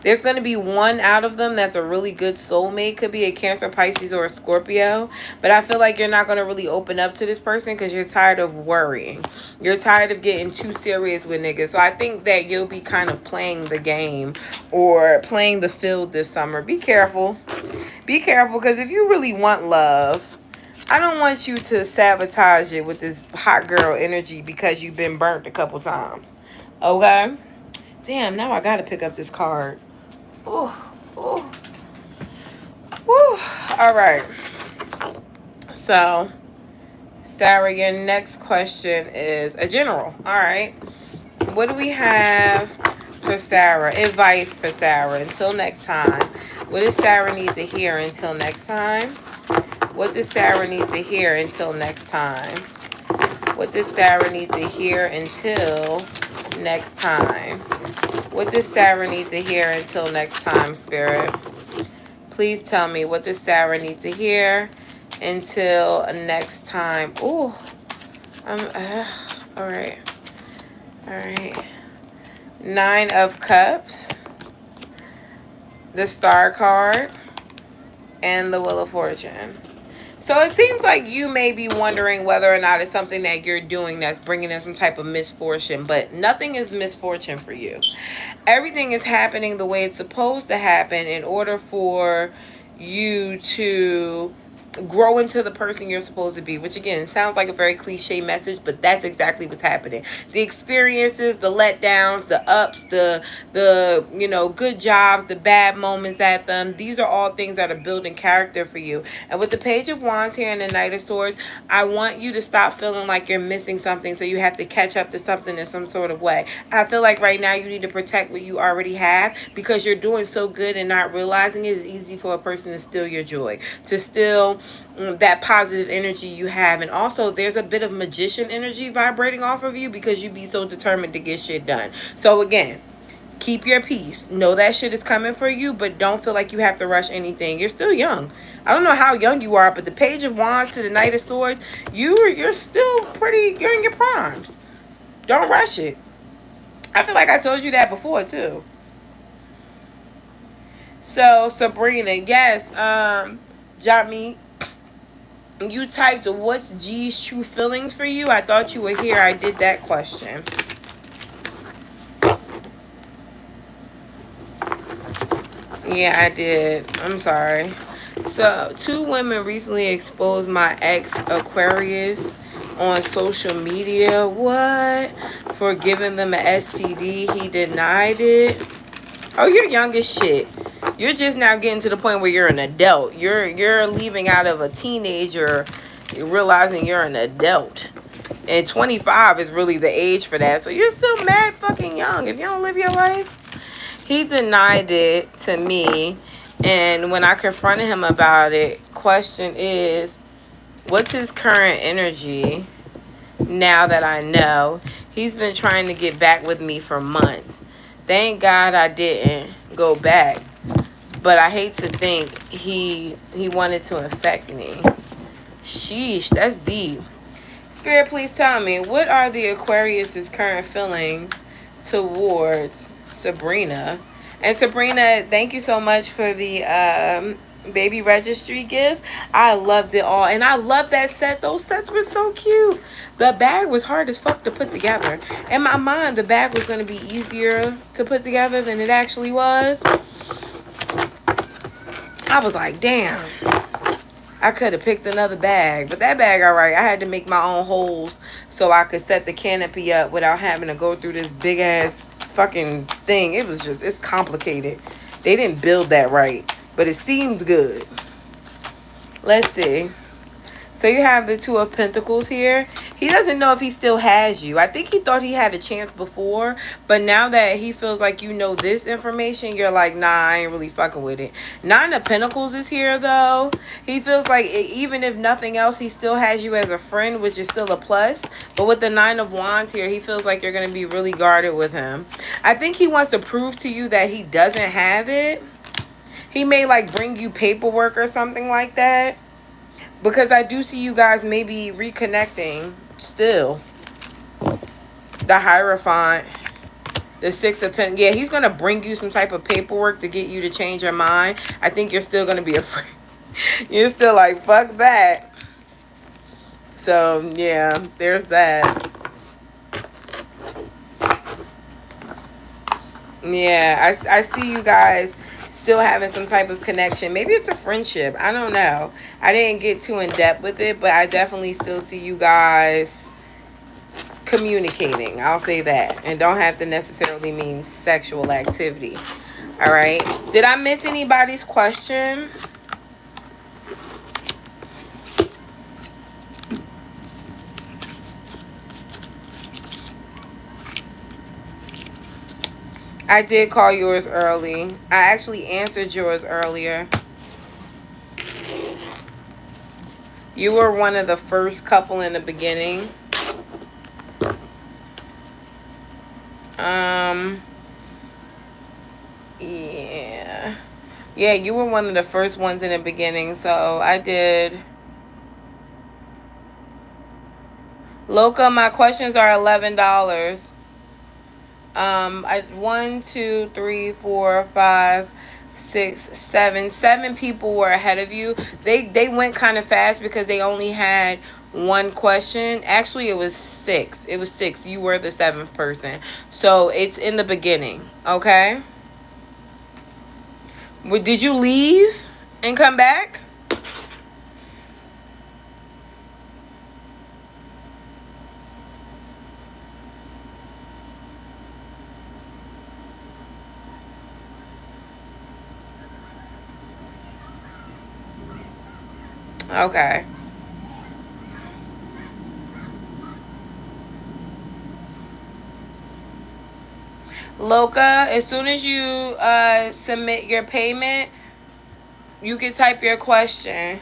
There's going to be one out of them that's a really good soulmate. Could be a Cancer, Pisces, or a Scorpio. But I feel like you're not going to really open up to this person because you're tired of worrying. You're tired of getting too serious with niggas. So I think that you'll be kind of playing the game or playing the field this summer. Be careful. Be careful, because if you really want love, I don't want you to sabotage it with this hot girl energy because you've been burnt a couple times. Okay? Damn, now I got to pick up this card. Ooh, ooh. Woo. All right. So, Sarah, your next question is a general. All right. What do we have for Sarah? Advice for Sarah until next time. What does Sarah need to hear until next time? What does Sarah need to hear until next time? What does Sarah need to hear until next time? What does Sarah need to hear until next time, Spirit? Please tell me, what does Sarah need to hear until next time? Ooh. All right. All right. 9 of Cups. The Star card. And the Wheel of Fortune. So it seems like you may be wondering whether or not it's something that you're doing that's bringing in some type of misfortune, but nothing is misfortune for you. Everything is happening the way it's supposed to happen in order for you to grow into the person you're supposed to be, which again sounds like a very cliche message, but that's exactly what's happening. The experiences, the letdowns, the ups, the good jobs, the bad moments at them, these are all things that are building character for you. And with the Page of Wands here and the Knight of Swords, I want you to stop feeling like you're missing something, so you have to catch up to something in some sort of way. I feel like right now you need to protect what you already have, because you're doing so good and not realizing it. Is easy for a person to steal your joy, to steal that positive energy you have. And also there's a bit of magician energy vibrating off of you, because you be so determined to get shit done. So again, keep your peace. Know that shit is coming for you, but don't feel like you have to rush anything. You're still young. I don't know how young you are, but the Page of Wands to the Knight of Swords, you're still you're in your primes. Don't rush it. I feel like I told you that before too. So Sabrina, yes, Jamique, you typed what's G's true feelings for you. I thought you were here. I did that question. Yeah, I did. I'm sorry. So 2 women recently exposed my ex Aquarius on social media. What? For giving them an STD. He denied it. Oh, you're young as shit. You're just now getting to the point where you're an adult. You're leaving out of a teenager, realizing you're an adult. And 25 is really the age for that. So you're still mad fucking young if you don't live your life. He denied it to me. And when I confronted him about it, question is, what's his current energy now that I know? He's been trying to get back with me for months. Thank God I didn't go back. But I hate to think he wanted to infect me. Sheesh, that's deep. Spirit, please tell me, what are the Aquarius's current feelings towards Sabrina? And Sabrina, thank you so much for the baby registry gift. I loved it all. And I love that set. Those sets were so cute. The bag was hard as fuck to put together. In my mind, the bag was going to be easier to put together than it actually was. I was like, damn, I could have picked another bag. But that bag, all right. I had to make my own holes so I could set the canopy up without having to go through this big ass fucking thing. It was just, it's complicated. They didn't build that right, but it seemed good. Let's see. So you have the 2 of Pentacles here. He doesn't know if he still has you. I think he thought he had a chance before, but now that he feels like you know this information, you're like, nah, I ain't really fucking with it. 9 of Pentacles is here, though. He feels like even if nothing else, he still has you as a friend, which is still a plus. But with the 9 of Wands here, he feels like you're going to be really guarded with him. I think he wants to prove to you that he doesn't have it. He may like bring you paperwork or something like that. Because I do see you guys maybe reconnecting still. The Hierophant. The 6 of Pentacles. Yeah, he's going to bring you some type of paperwork to get you to change your mind. I think you're still going to be afraid. You're still like, fuck that. So, yeah, there's that. Yeah, I see you guys still having some type of connection. Maybe it's a friendship. I don't know. I didn't get too in depth with it, but I definitely still see you guys communicating. I'll say that. And don't have to necessarily mean sexual activity. All right. Did I miss anybody's question? I did call yours early. I actually answered yours earlier. You were one of the first couple in the beginning. Yeah. Yeah, you were one of the first ones in the beginning, so I did. Loca, my questions are $11. 1, 2, 3, 4, 5, 6, 7. 7 people were ahead of you. They went kind of fast because they only had one question. Actually, it was 6. It was 6. You were the 7th person. So it's in the beginning. Okay. Did you leave and come back? Okay. Loca, as soon as you submit your payment, you can type your question.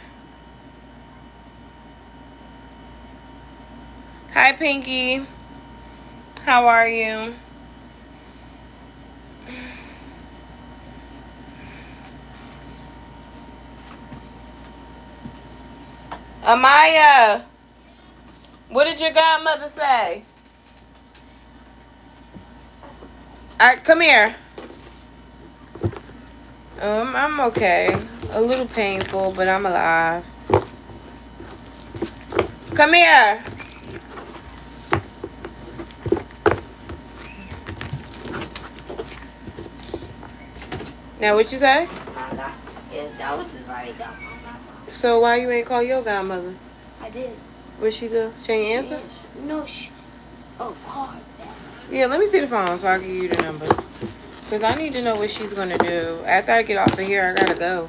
Hi, Pinky. How are you? Amaya, what did your godmother say? Come here. I'm okay. A little painful, but I'm alive. Come here. Now, what you say? That was already got my mama. So why you ain't call your godmother? I did. What she do? She ain't answer? No, oh, call her back. Yeah, let me see the phone so I can give you the number. Because I need to know what she's going to do. After I get off of here, I got to go.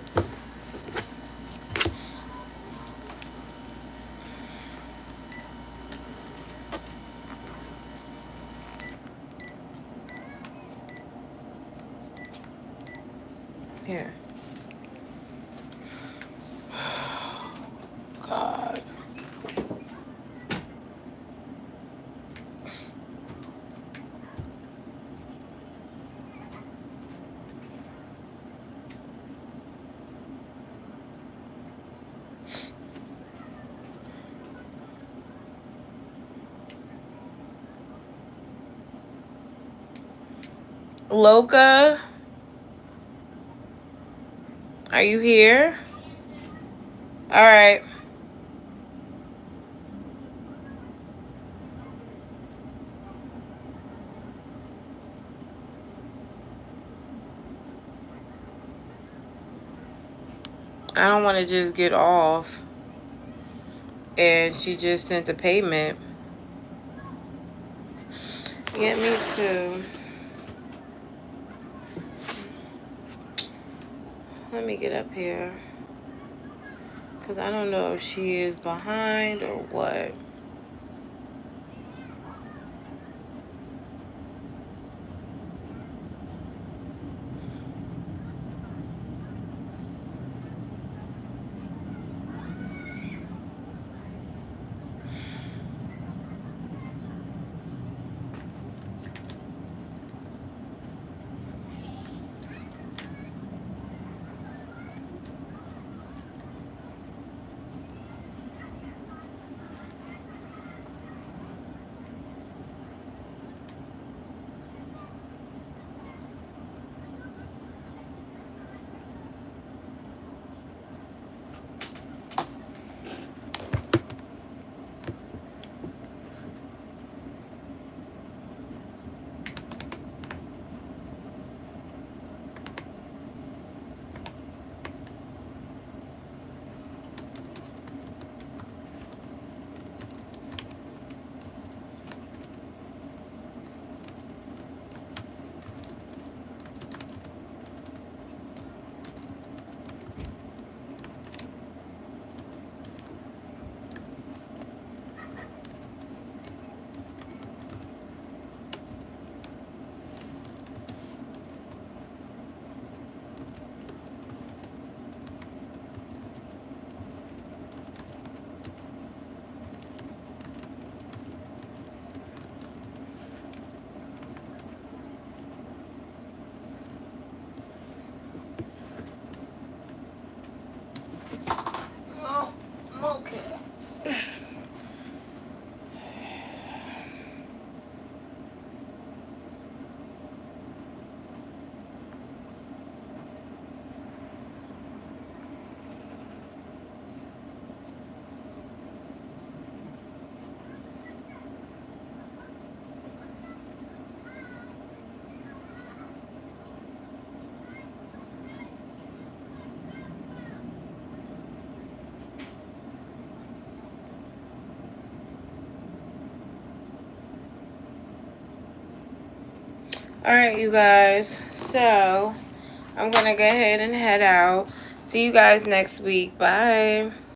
Here. God. Loca, are you here? All right. I don't want to just get off and she just sent a payment. Yeah, me too. Let me get up here. Because I don't know if she is behind or what. Alright, you guys. So, I'm going to go ahead and head out. See you guys next week. Bye.